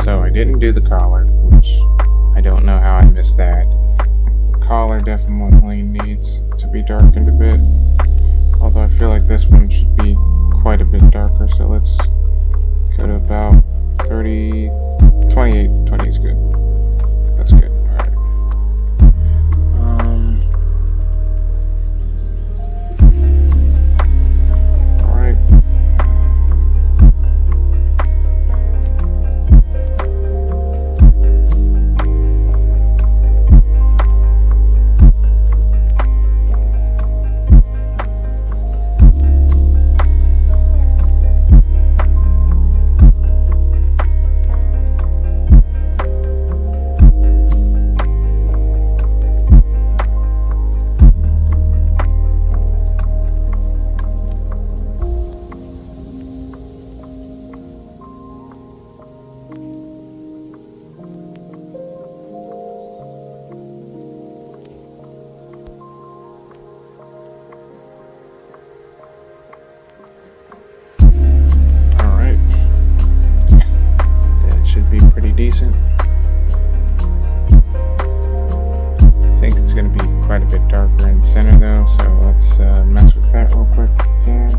So I didn't do the collar, which I don't know how I missed that. The collar definitely needs to be darkened a bit, although I feel like this one should be quite a bit darker, so let's go to about 30, 28, 20 is good. That's good, alright. Alright. Decent. I think it's going to be quite a bit darker in the center though, so let's mess with that real quick if we can.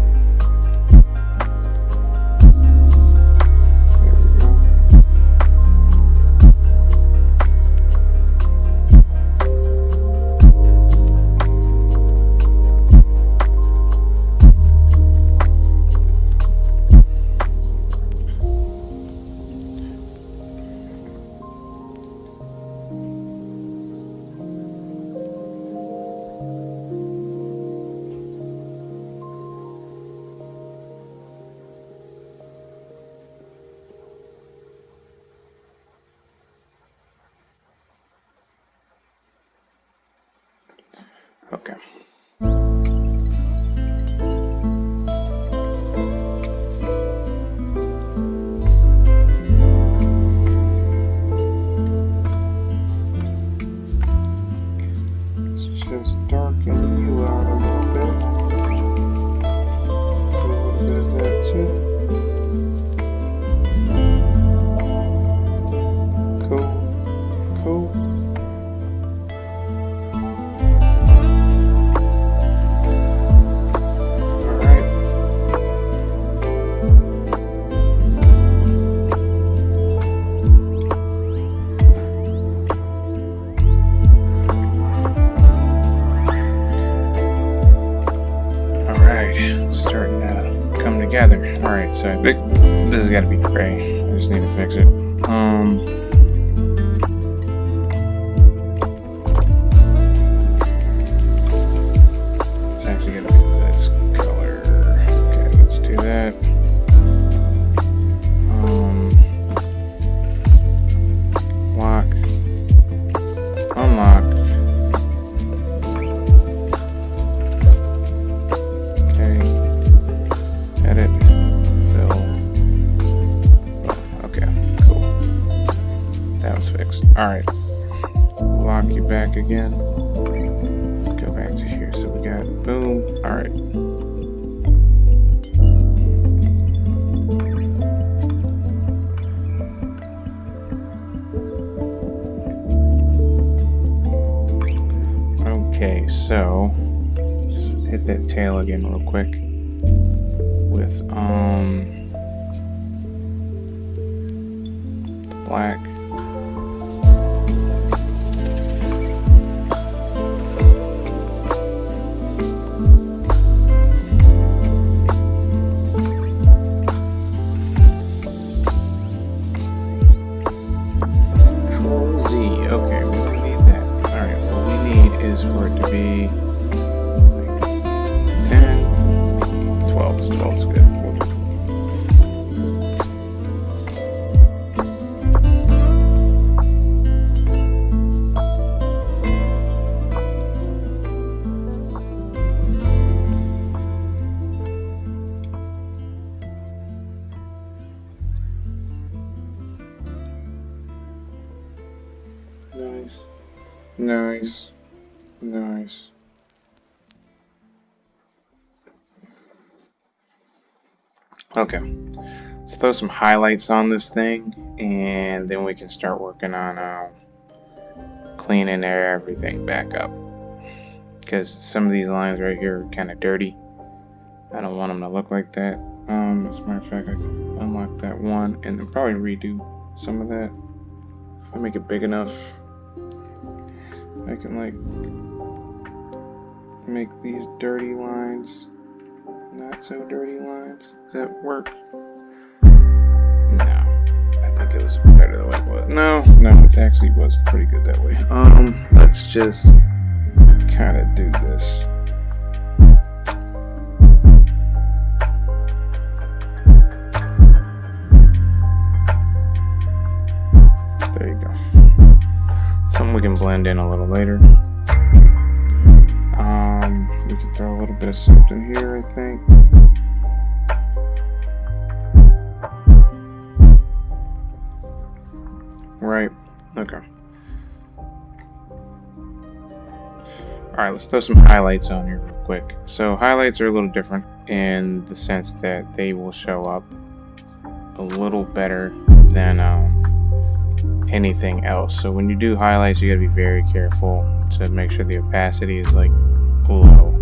There we go. Okay. Let's just darken you out a little bit. So I think this has got to be gray. I just need to fix it. It's actually going to be this color. Okay, let's do that. Lock. Unlock. Okay. Edit. Fill. Okay, cool. That was fixed. Alright. Lock you back again. Go back to here. So we got boom. Alright. Okay, so let's hit that tail again real quick with black. Control Z. Okay, we don't need that. Alright, what we need is for it to be like 10, 12. 12 is good. We'll do 12. Nice. Nice. Nice. Okay. Let's throw some highlights on this thing, and then we can start working on cleaning everything back up. Because some of these lines right here are kind of dirty. I don't want them to look like that. As a matter of fact, I can unlock that one and then probably redo some of that. If I make it big enough, I can like make these dirty lines not so dirty lines. Does that work? No. I think it was better the way it was. No, it actually was pretty good that way. Let's just kind of do this. There you go. Something we can blend in a little later. We can throw a little bit of something here, I think. Right. Okay. Alright, let's throw some highlights on here real quick. So highlights are a little different in the sense that they will show up a little better than anything else. So when you do highlights, you gotta be very careful to make sure the opacity is like low.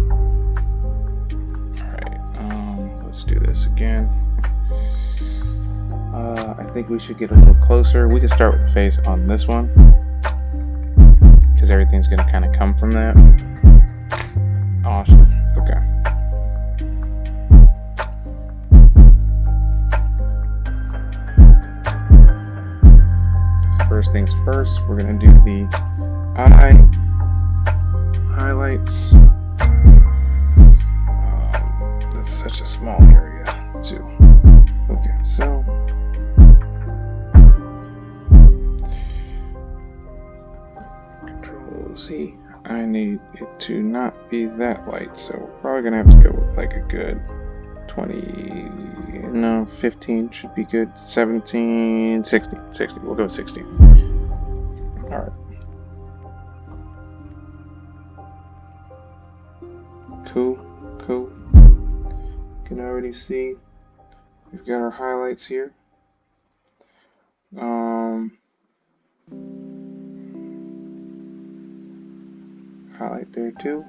Alright, let's do this again. I think we should get a little closer. We can start with the face on this one, because everything's gonna kind of come from that. Awesome. Okay. So first things first, we're gonna do the eye highlights. That's such a small area too. Okay, so Control Z. I need it to not be that light, so we're probably gonna have to go with like a good 20, no, 15 should be good. 17, 16, 60. We'll go with 16. Alright. Cool. You can already see we've got our highlights here. Highlight there too.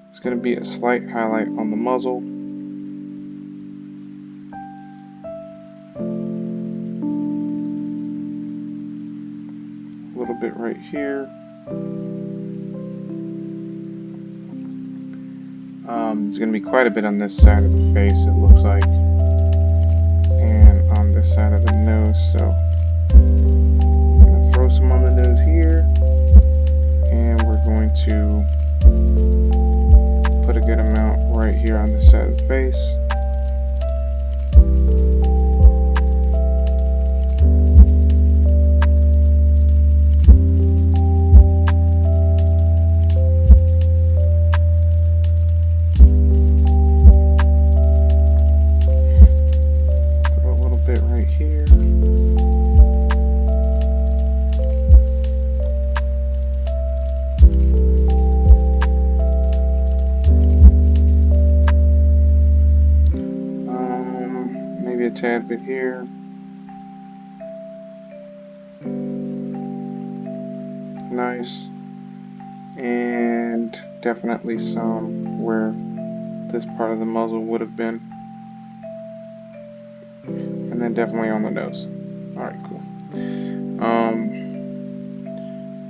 It's going to be a slight highlight on the muzzle. A little bit right here. There's going to be quite a bit on this side of the face, it looks like. side of the nose, so I'm going to throw some on the nose here, and we're going to put a good amount right here on the side of the face. Maybe a tad bit here. Nice. And definitely some where this part of the muzzle would have been. And then definitely on the nose. Alright, cool.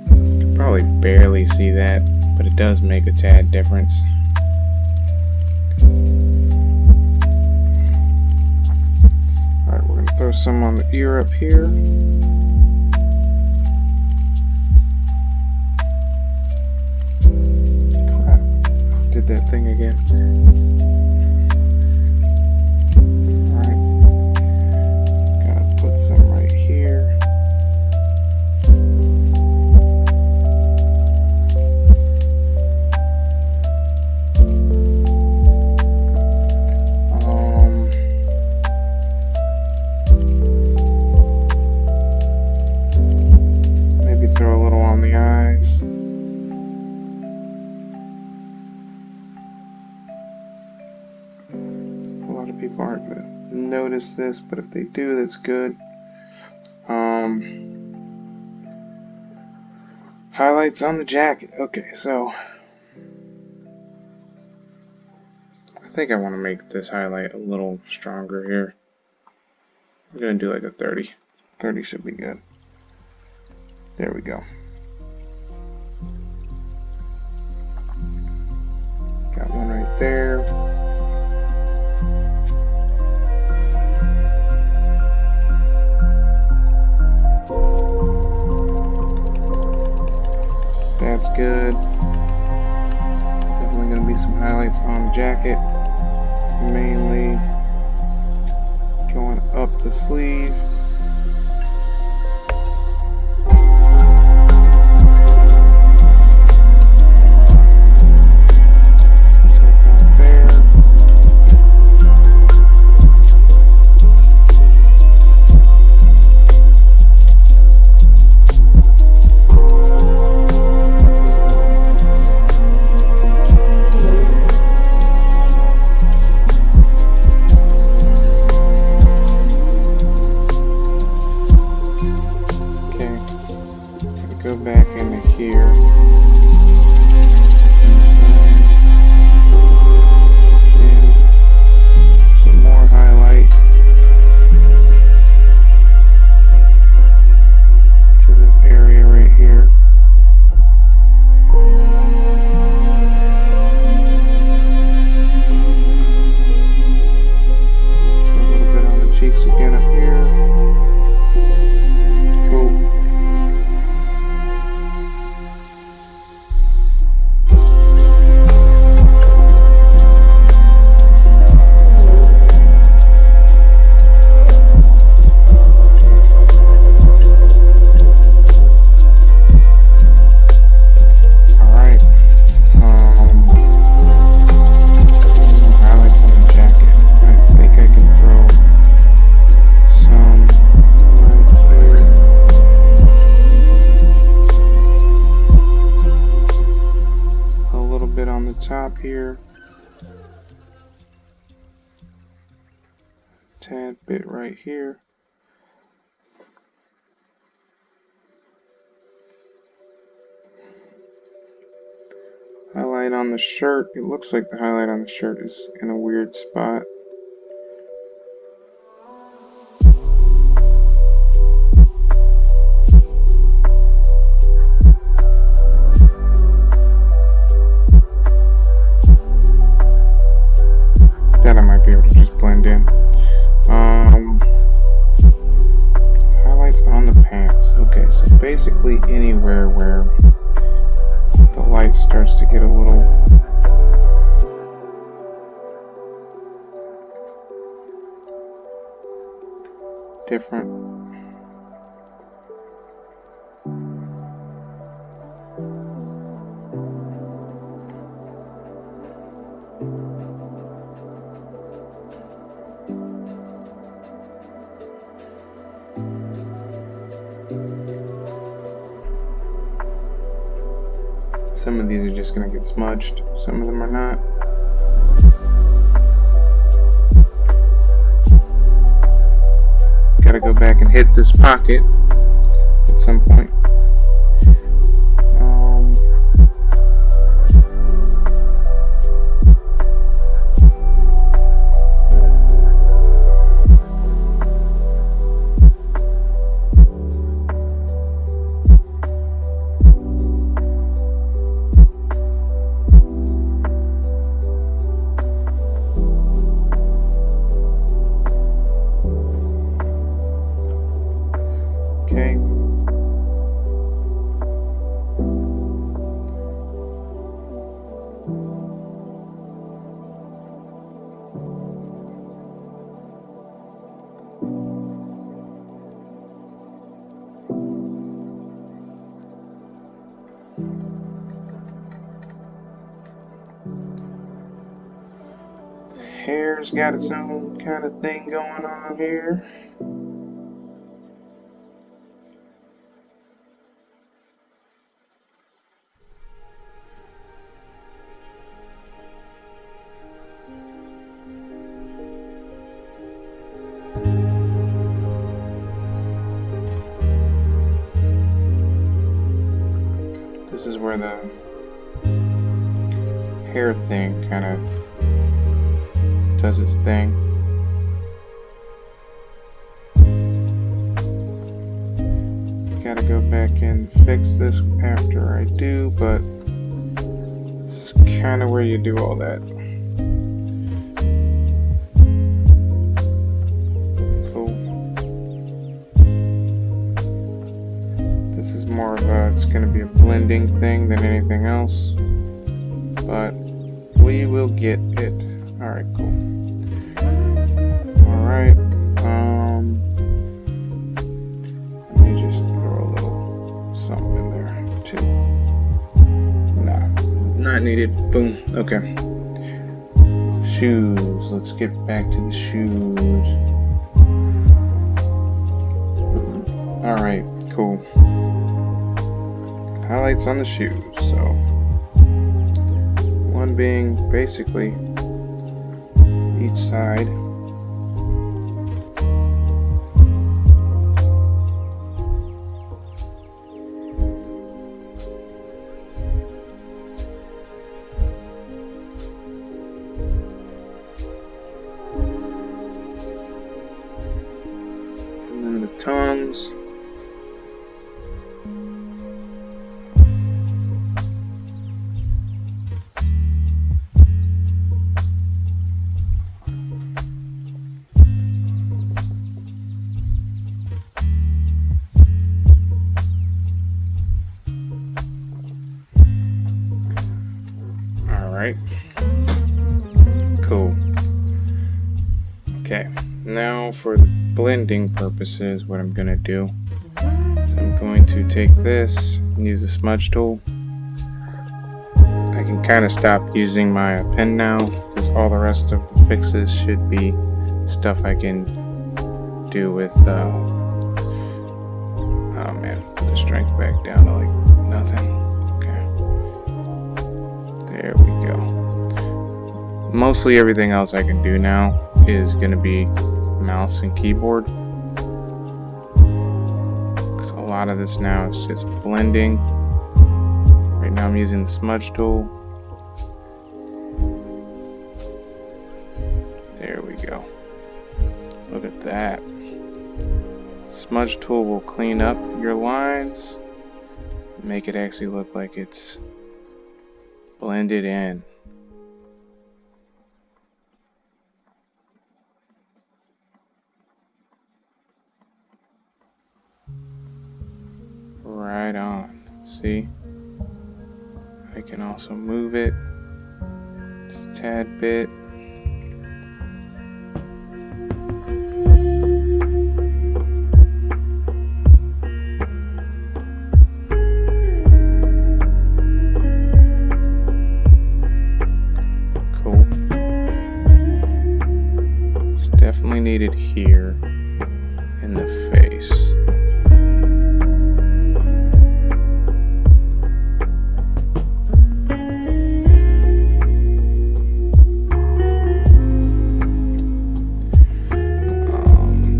You can probably barely see that, but it does make a tad difference. Alright, we're going to throw some on the ear up here. Crap, did that thing again. People aren't going to notice this, but if they do, that's good. Highlights on the jacket. Okay, so I think I want to make this highlight a little stronger here. I'm going to do like a 30. 30 should be good. There we go. Got one right there. That's good. There's definitely going to be some highlights on the jacket. Mainly going up the sleeve. Go back into here. And some more highlight to this area right here. A little bit on the cheeks again up here. Cool. Top here, tad bit right here, highlight on the shirt. It looks like the highlight on the shirt is in a weird spot. That I might be able to just blend in. Okay, so basically anywhere where the light starts to get a little different. Some of these are just going to get smudged, some of them are not. Gotta go back and hit this pocket at some point. Okay. Hair's got its own kind of thing going on here. This is where the hair thing kind of does its thing. Gotta go back and fix this after I do, but this is kind of where you do all that. Cool. This is more of a, it's gonna be a blending thing than anything else, but we will get it. Alright, cool. Alright, let me just throw a little something in there too. Nah, not needed. Boom. Okay. Shoes. Let's get back to the shoes. Alright, cool. Highlights on the shoes. So, one being basically each side. And then the tongues. Alright. Cool. Okay, now for the blending purposes, what I'm going to do is I'm going to take this and use the smudge tool. I can kind of stop using my pen now because all the rest of the fixes should be stuff I can do with, oh man, put the strength back down to like nothing. There we go. Mostly everything else I can do now is going to be mouse and keyboard. Because a lot of this now is just blending. Right now I'm using the smudge tool. There we go. Look at that. Smudge tool will clean up your lines, make it actually look like it's blended in. Right on. See? I can also move it just a tad bit. Cool. It's definitely needed here in the face.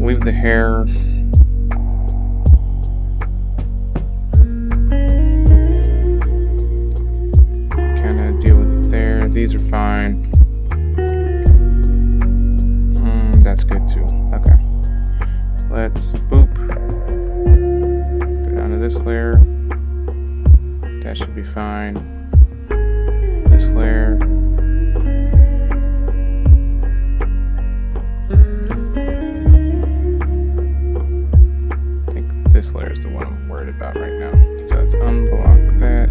Leave the hair kind of deal with it there. These are fine. That's good too. Okay. Let's boop. Go down to this layer. That should be fine. This layer. This layer is the one I'm worried about right now. So let's unblock that.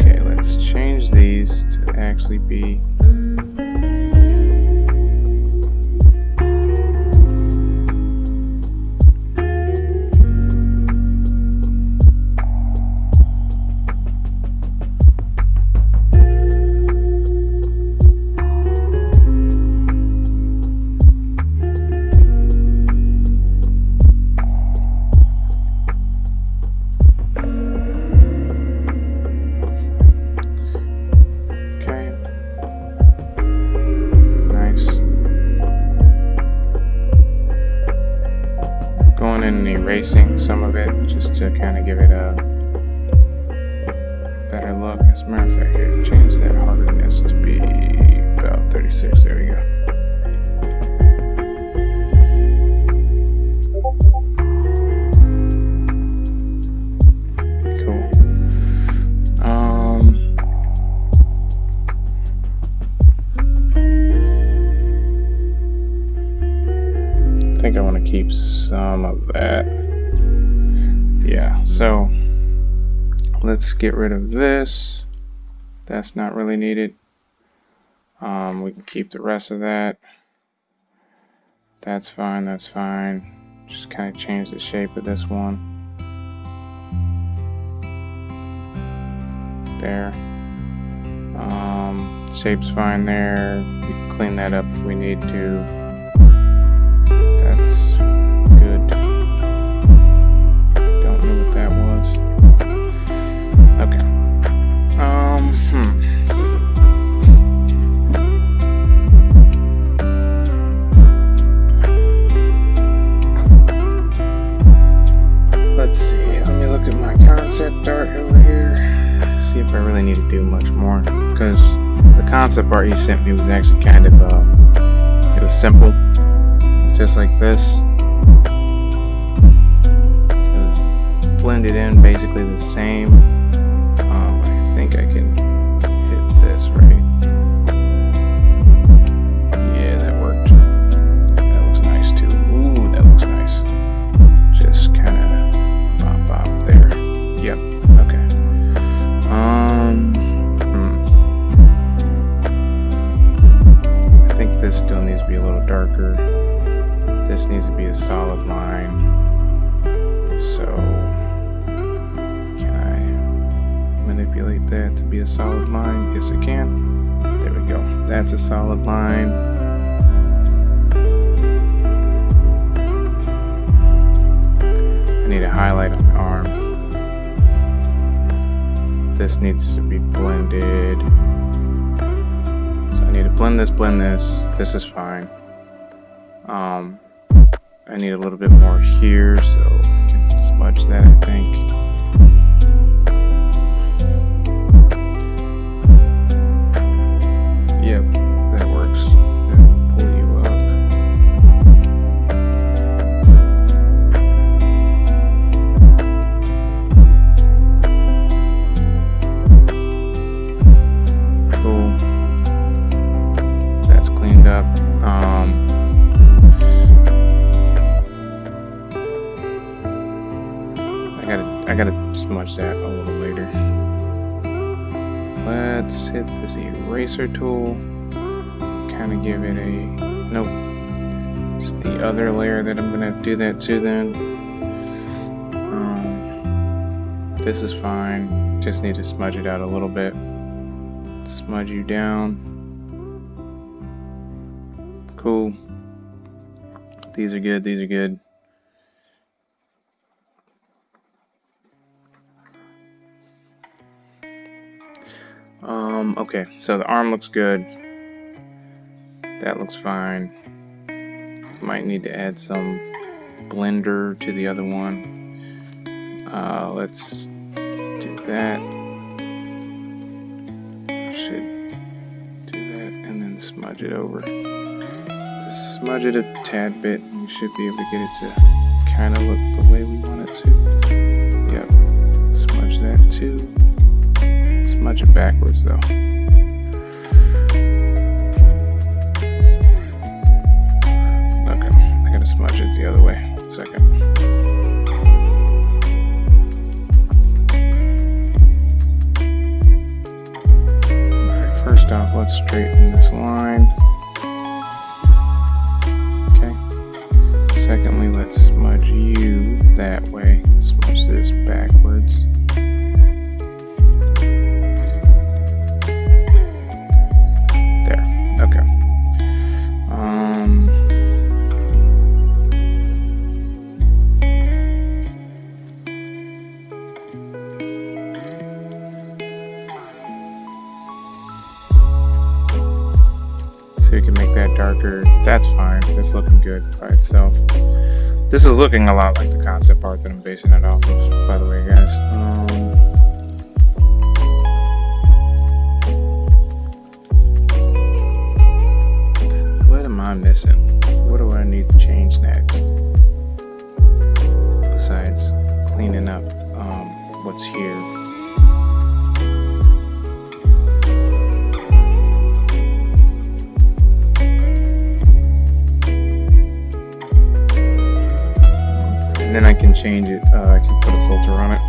Okay, let's change these to actually be erasing some of it just to kind of give it a better look. As a matter of fact, here, change that hardness to be about 36. There we go. Cool. I think I want to keep some of that. Yeah, so let's get rid of this. That's not really needed. We can keep the rest of that. That's fine, that's fine. Just kind of change the shape of this one. There. Shape's fine there. We can clean that up if we need to. That's good. Don't know what that was. Okay. Let's see. Let me look at my concept art over here. See if I really need to do much more. Because the concept art he sent me was actually kind of, it was simple. Just like this. It was blended in basically the same. I think I can hit this right. Yeah, that worked. That looks nice too. Ooh, that looks nice. Just kind of bop there. Yep. Okay. I think this still needs to be a little darker. This needs to be a solid line. So, can I manipulate that to be a solid line? Yes, I can. There we go. That's a solid line. I need a highlight on the arm. This needs to be blended. So I need to blend this. This is fine. I need a little bit more here, so I can smudge that, I think. Yep, that works. That'll pull you up. Cool. That's cleaned up. I gotta smudge that a little later. Let's hit this eraser tool. Kind of give it a nope. It's the other layer that I'm gonna do that to then. This is fine. Just need to smudge it out a little bit. Smudge you down. Cool. These are good. These are good. Okay, so the arm looks good. That looks fine. Might need to add some blender to the other one. Let's do that. Should do that and then smudge it over. Just smudge it a tad bit. We should be able to get it to kind of look the way we want it to. Yep. Smudge that too. Smudge it backwards though. Okay, I gotta smudge it the other way. 1 second. Alright, first off, let's straighten this line. Okay. Secondly, let's smudge you that way. Smudge this backwards. So you can make that darker. That's fine. That's looking good by itself. This is looking a lot like the concept art that I'm basing it off of, by the way, guys. What am I missing? What do I need to change next? Besides cleaning up what's here. And then I can change it. I can put a filter on it.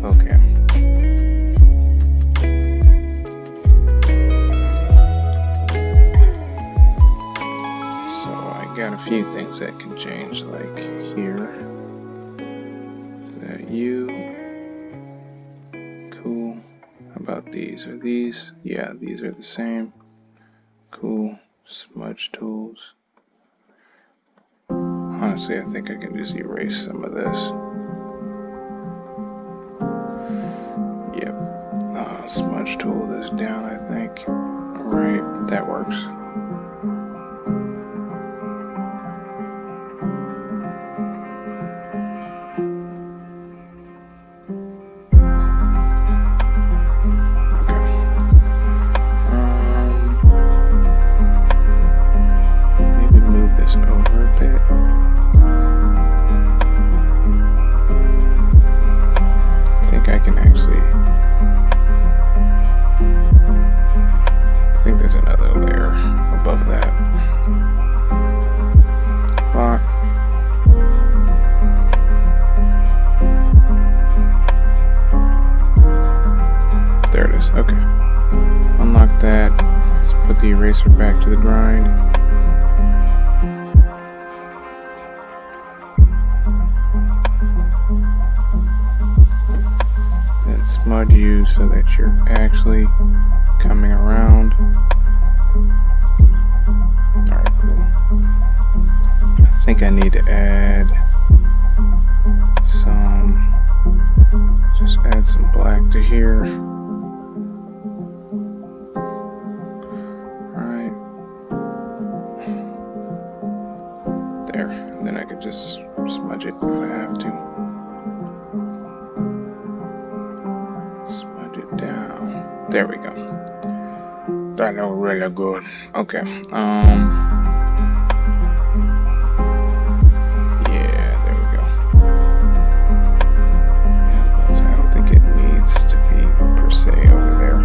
Okay. So I got a few things that can change, like here. That you. Cool. How about these? Are these? Yeah, these are the same. Cool. Smudge tools. Honestly, I think I can just erase some of this. Yep. Smudge tool this down, I think. Alright, that works. The eraser back to the grind. Then smudge you so that you're actually coming around. Alright, cool. I think I need to add just add some black to here. Then I could just smudge it if I have to. Smudge it down. There we go. That looks really good. Okay. Yeah, there we go. Yeah, so I don't think it needs to be per se over there.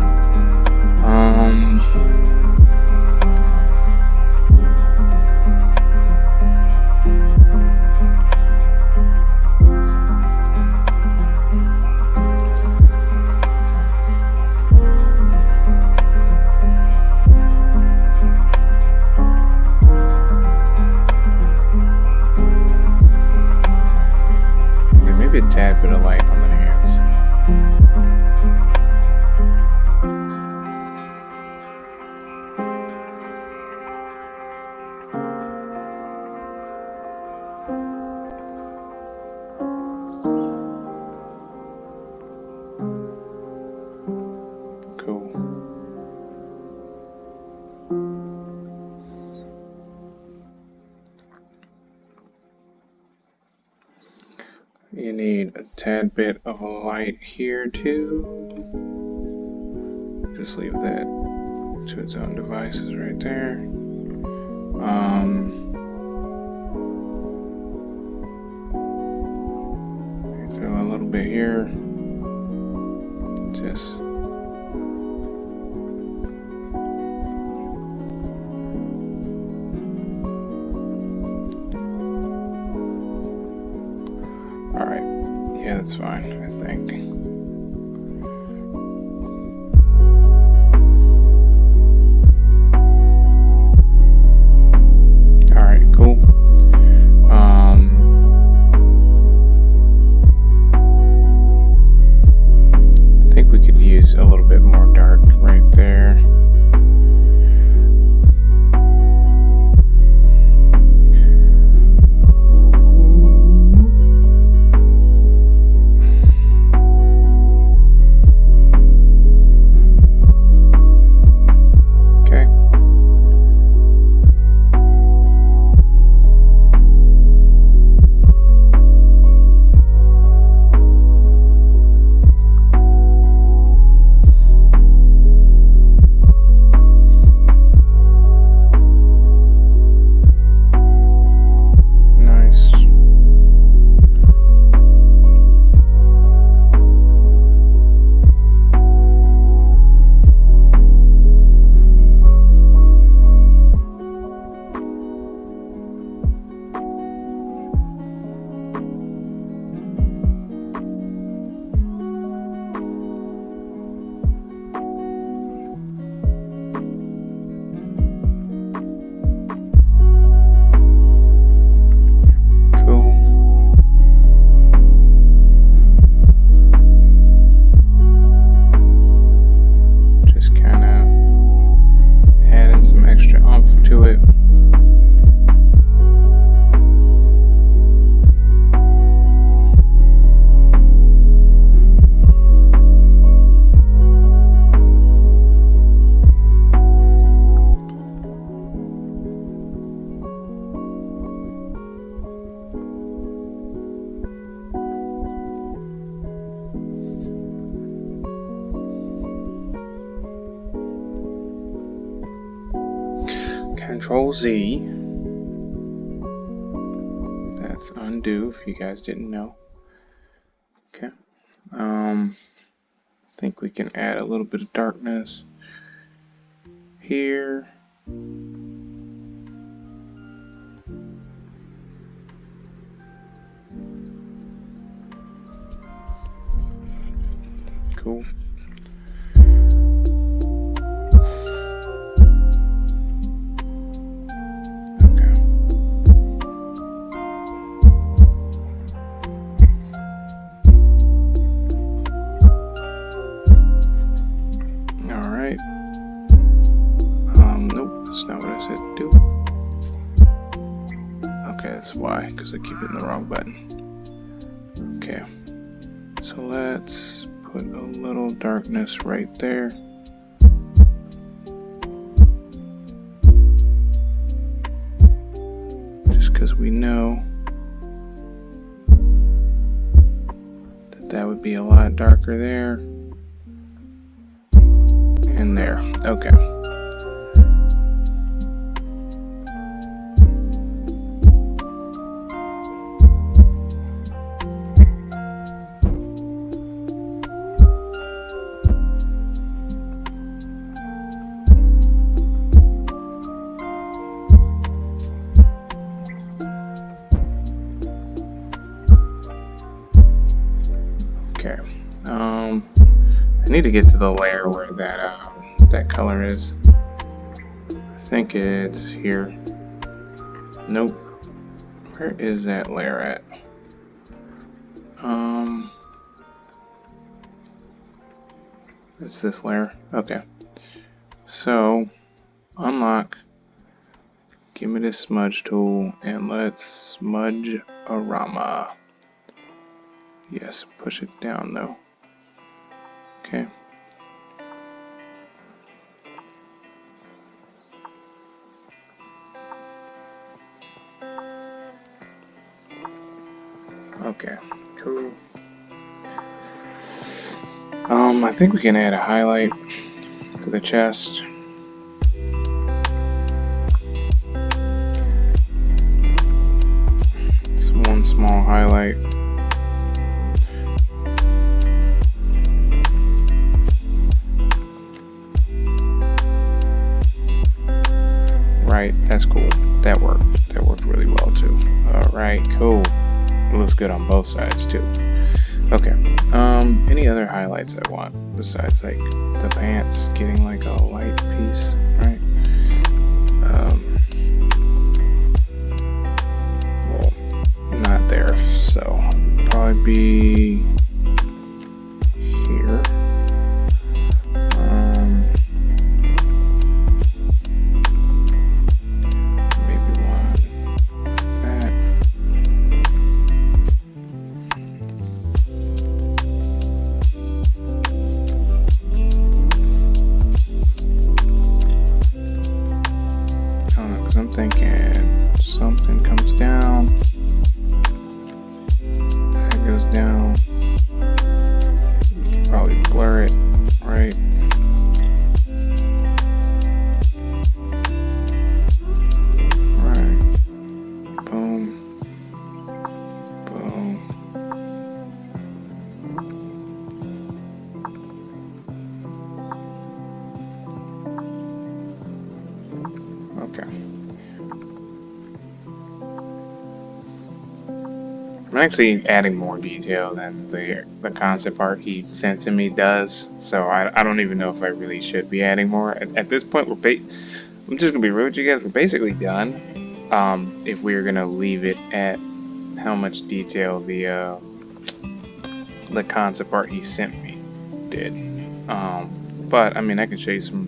You need a tad bit of a light here too. Just leave that to its own devices right there. Throw a little bit here. Just alright. Yeah, that's fine, I think. Alright, cool. I think we could use a little bit more dark right there. Control Z. That's undo if you guys didn't know. Okay. I think we can add a little bit of darkness here. Cool. That's why, because I keep hitting the wrong button. Okay, so let's put a little darkness right there. Just because we know that that would be a lot darker there and there. Okay. I need to get to the layer where that color is. I think it's here. Nope. Where is that layer at? It's this layer. Okay. So unlock. Give me this smudge tool and let's smudge arama. Yes, push it down though. Okay. Okay, Cool. I think we can add a highlight to the chest. It's one small highlight. Right, that's cool. That worked. That worked really well too. Alright, cool. It looks good on both sides too. Okay. Any other highlights I want besides like the pants getting like a light piece, right? Well, not there, so probably be here. Maybe one that. I'm thinking something comes down, that goes down, you can probably blur it, right? Right, boom, boom. Okay. I'm actually adding more detail than the concept art he sent to me does, so I don't even know if I really should be adding more. At this point, I'm just gonna be rude to you guys. We're basically done. If we're gonna leave it at how much detail the concept art he sent me did. But I mean, I can show you some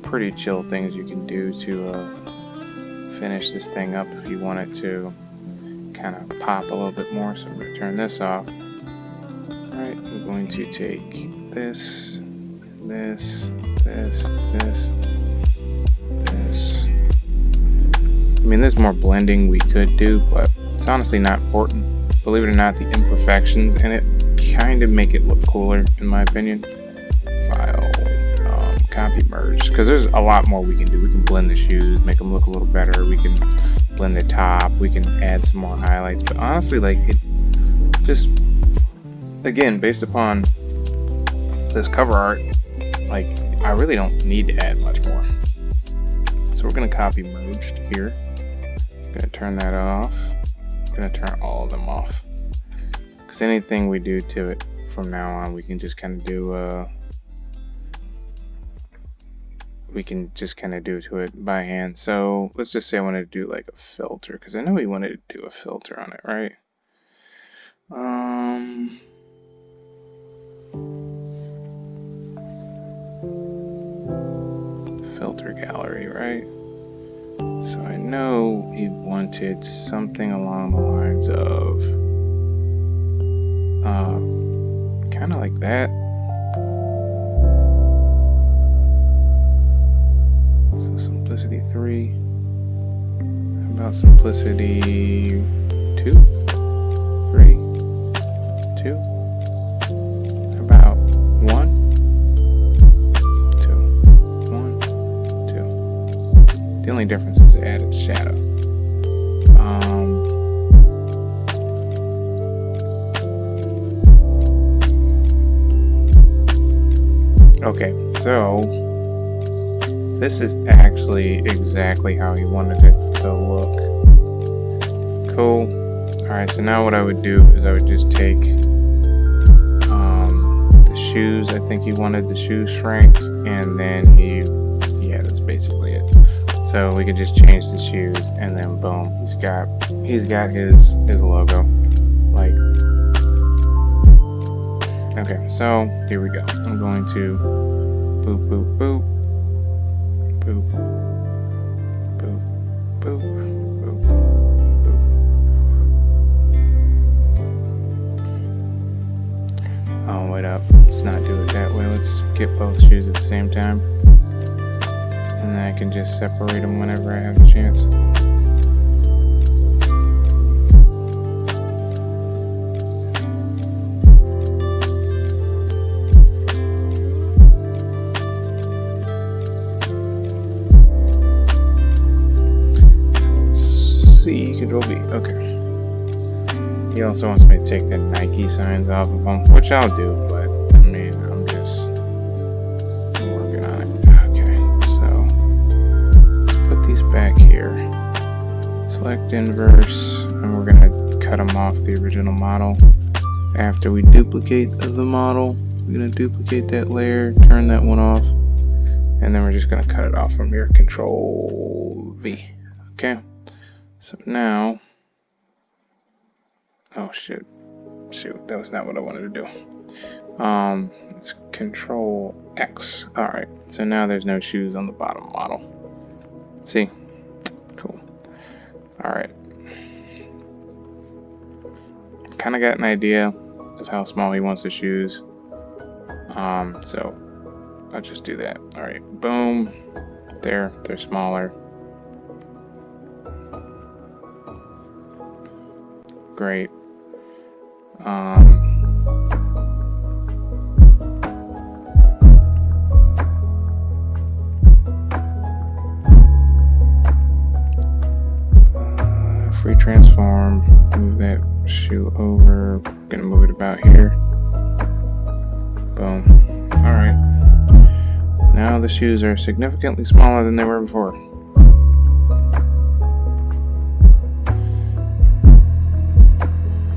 pretty chill things you can do to finish this thing up if you want it to kind of pop a little bit more. So I'm going to turn this off. Alright, I'm going to take this, this, this, this, this. I mean, there's more blending we could do, but it's honestly not important. Believe it or not, the imperfections in it kind of make it look cooler, in my opinion. File, copy, merge, because there's a lot more we can do. We can blend the shoes, make them look a little better. We can blend the top, we can add some more highlights, but honestly, like, it just, again, based upon this cover art, like, I really don't need to add much more. So we're going to copy merged here. I'm going to turn that off. I'm going to turn all of them off, because anything we do to it from now on, we can just kind of do to it by hand. So let's just say I want to do like a filter, because I know we wanted to do a filter on it, right? Filter gallery, right? So I know he wanted something along the lines of kind of like that. So simplicity 3. How about simplicity 2? 3? 2? How about 1? 2? 1? 2? The only difference is added shadow. Okay, so this is actually exactly how he wanted it to look. Cool. Alright, so now what I would do is I would just take the shoes. I think he wanted the shoe shrink, and then yeah, that's basically it. So we could just change the shoes, and then boom, he's got his logo. Like, okay, so here we go. I'm going to boop boop boop. Boop, boop, boop, boop, boop. Oh, wait up. Let's not do it that way. Let's get both shoes at the same time. And then I can just separate them whenever I have a chance. sweet. Okay. He also wants me to take the Nike signs off of them, which I'll do, but I mean, I'm just working on it. Okay, so let's put these back here. Select inverse, and we're gonna cut them off the original model. After we duplicate the model, we're gonna duplicate that layer, turn that one off, and then we're just gonna cut it off from here. Control V. Okay. So now, oh shoot, that was not what I wanted to do. It's Control X. All right. So now there's no shoes on the bottom model. See? Cool. All right. Kind of got an idea of how small he wants the shoes. So I'll just do that. All right. Boom. There. They're smaller. Great. Free transform. Move that shoe over. Gonna move it about here. Boom. All right. Now the shoes are significantly smaller than they were before.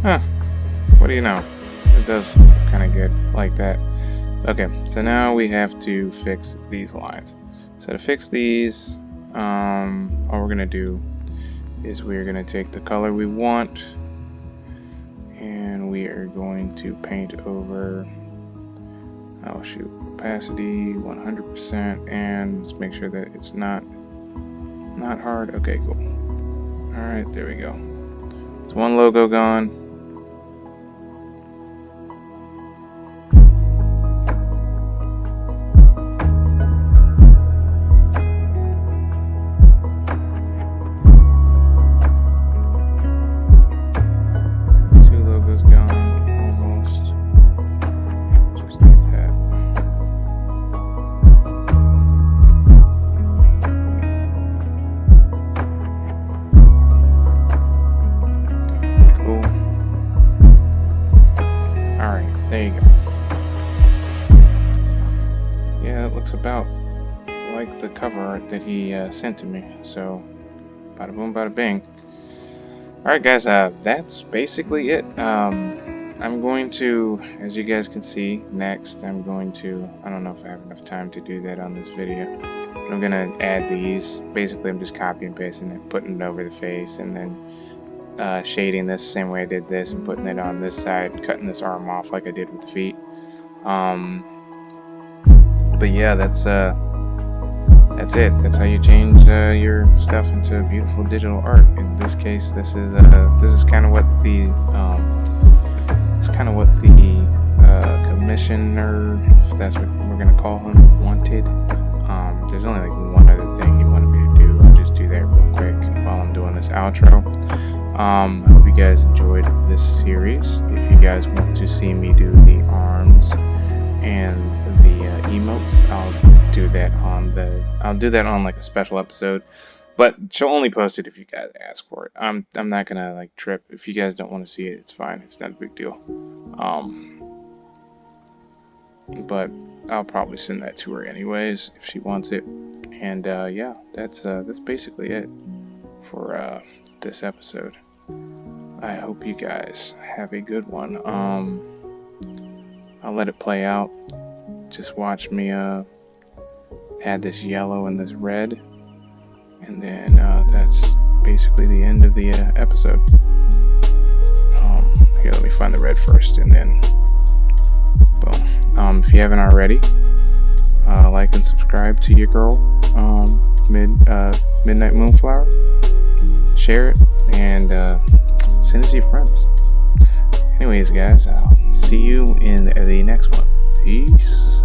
Huh. What do you know? It does kind of good like that. Okay, so now we have to fix these lines. So to fix these, all we're gonna do is we're gonna take the color we want, and we are going to paint over. Oh shoot, opacity 100%, and let's make sure that it's not hard. Okay, cool. All right, there we go. It's one logo gone. There you go. Yeah, it looks about like the cover art that he sent to me. So, bada boom, bada bing. Alright guys, that's basically it. I'm going to, as you guys can see, next I'm going to, I don't know if I have enough time to do that on this video, but I'm going to add these. Basically I'm just copy and pasting it, putting it over the face, and then shading this the same way I did this, and putting it on this side, cutting this arm off like I did with the feet. But yeah, that's it. That's how you change your stuff into beautiful digital art. In this case, this is kind of what the commissioner, if that's what we're gonna call him, wanted. There's only like one other thing he wanted me to do. I'll just do that real quick while I'm doing this outro. I hope you guys enjoyed this series. If you guys want to see me do the arms and the emotes, I'll do that on like a special episode, but she'll only post it if you guys ask for it. I'm not gonna like trip. If you guys don't want to see it, it's fine. It's not a big deal. But I'll probably send that to her anyways if she wants it. And yeah, that's basically it for this episode. I hope you guys have a good one. I'll let it play out. Just watch me add this yellow and this red, and then that's basically the end of the episode. Here, let me find the red first, and then boom. If you haven't already, like and subscribe to your girl, Midnight Moonflower. Share it, and send it to your friends. Anyways guys, I'll see you in the next one. Peace.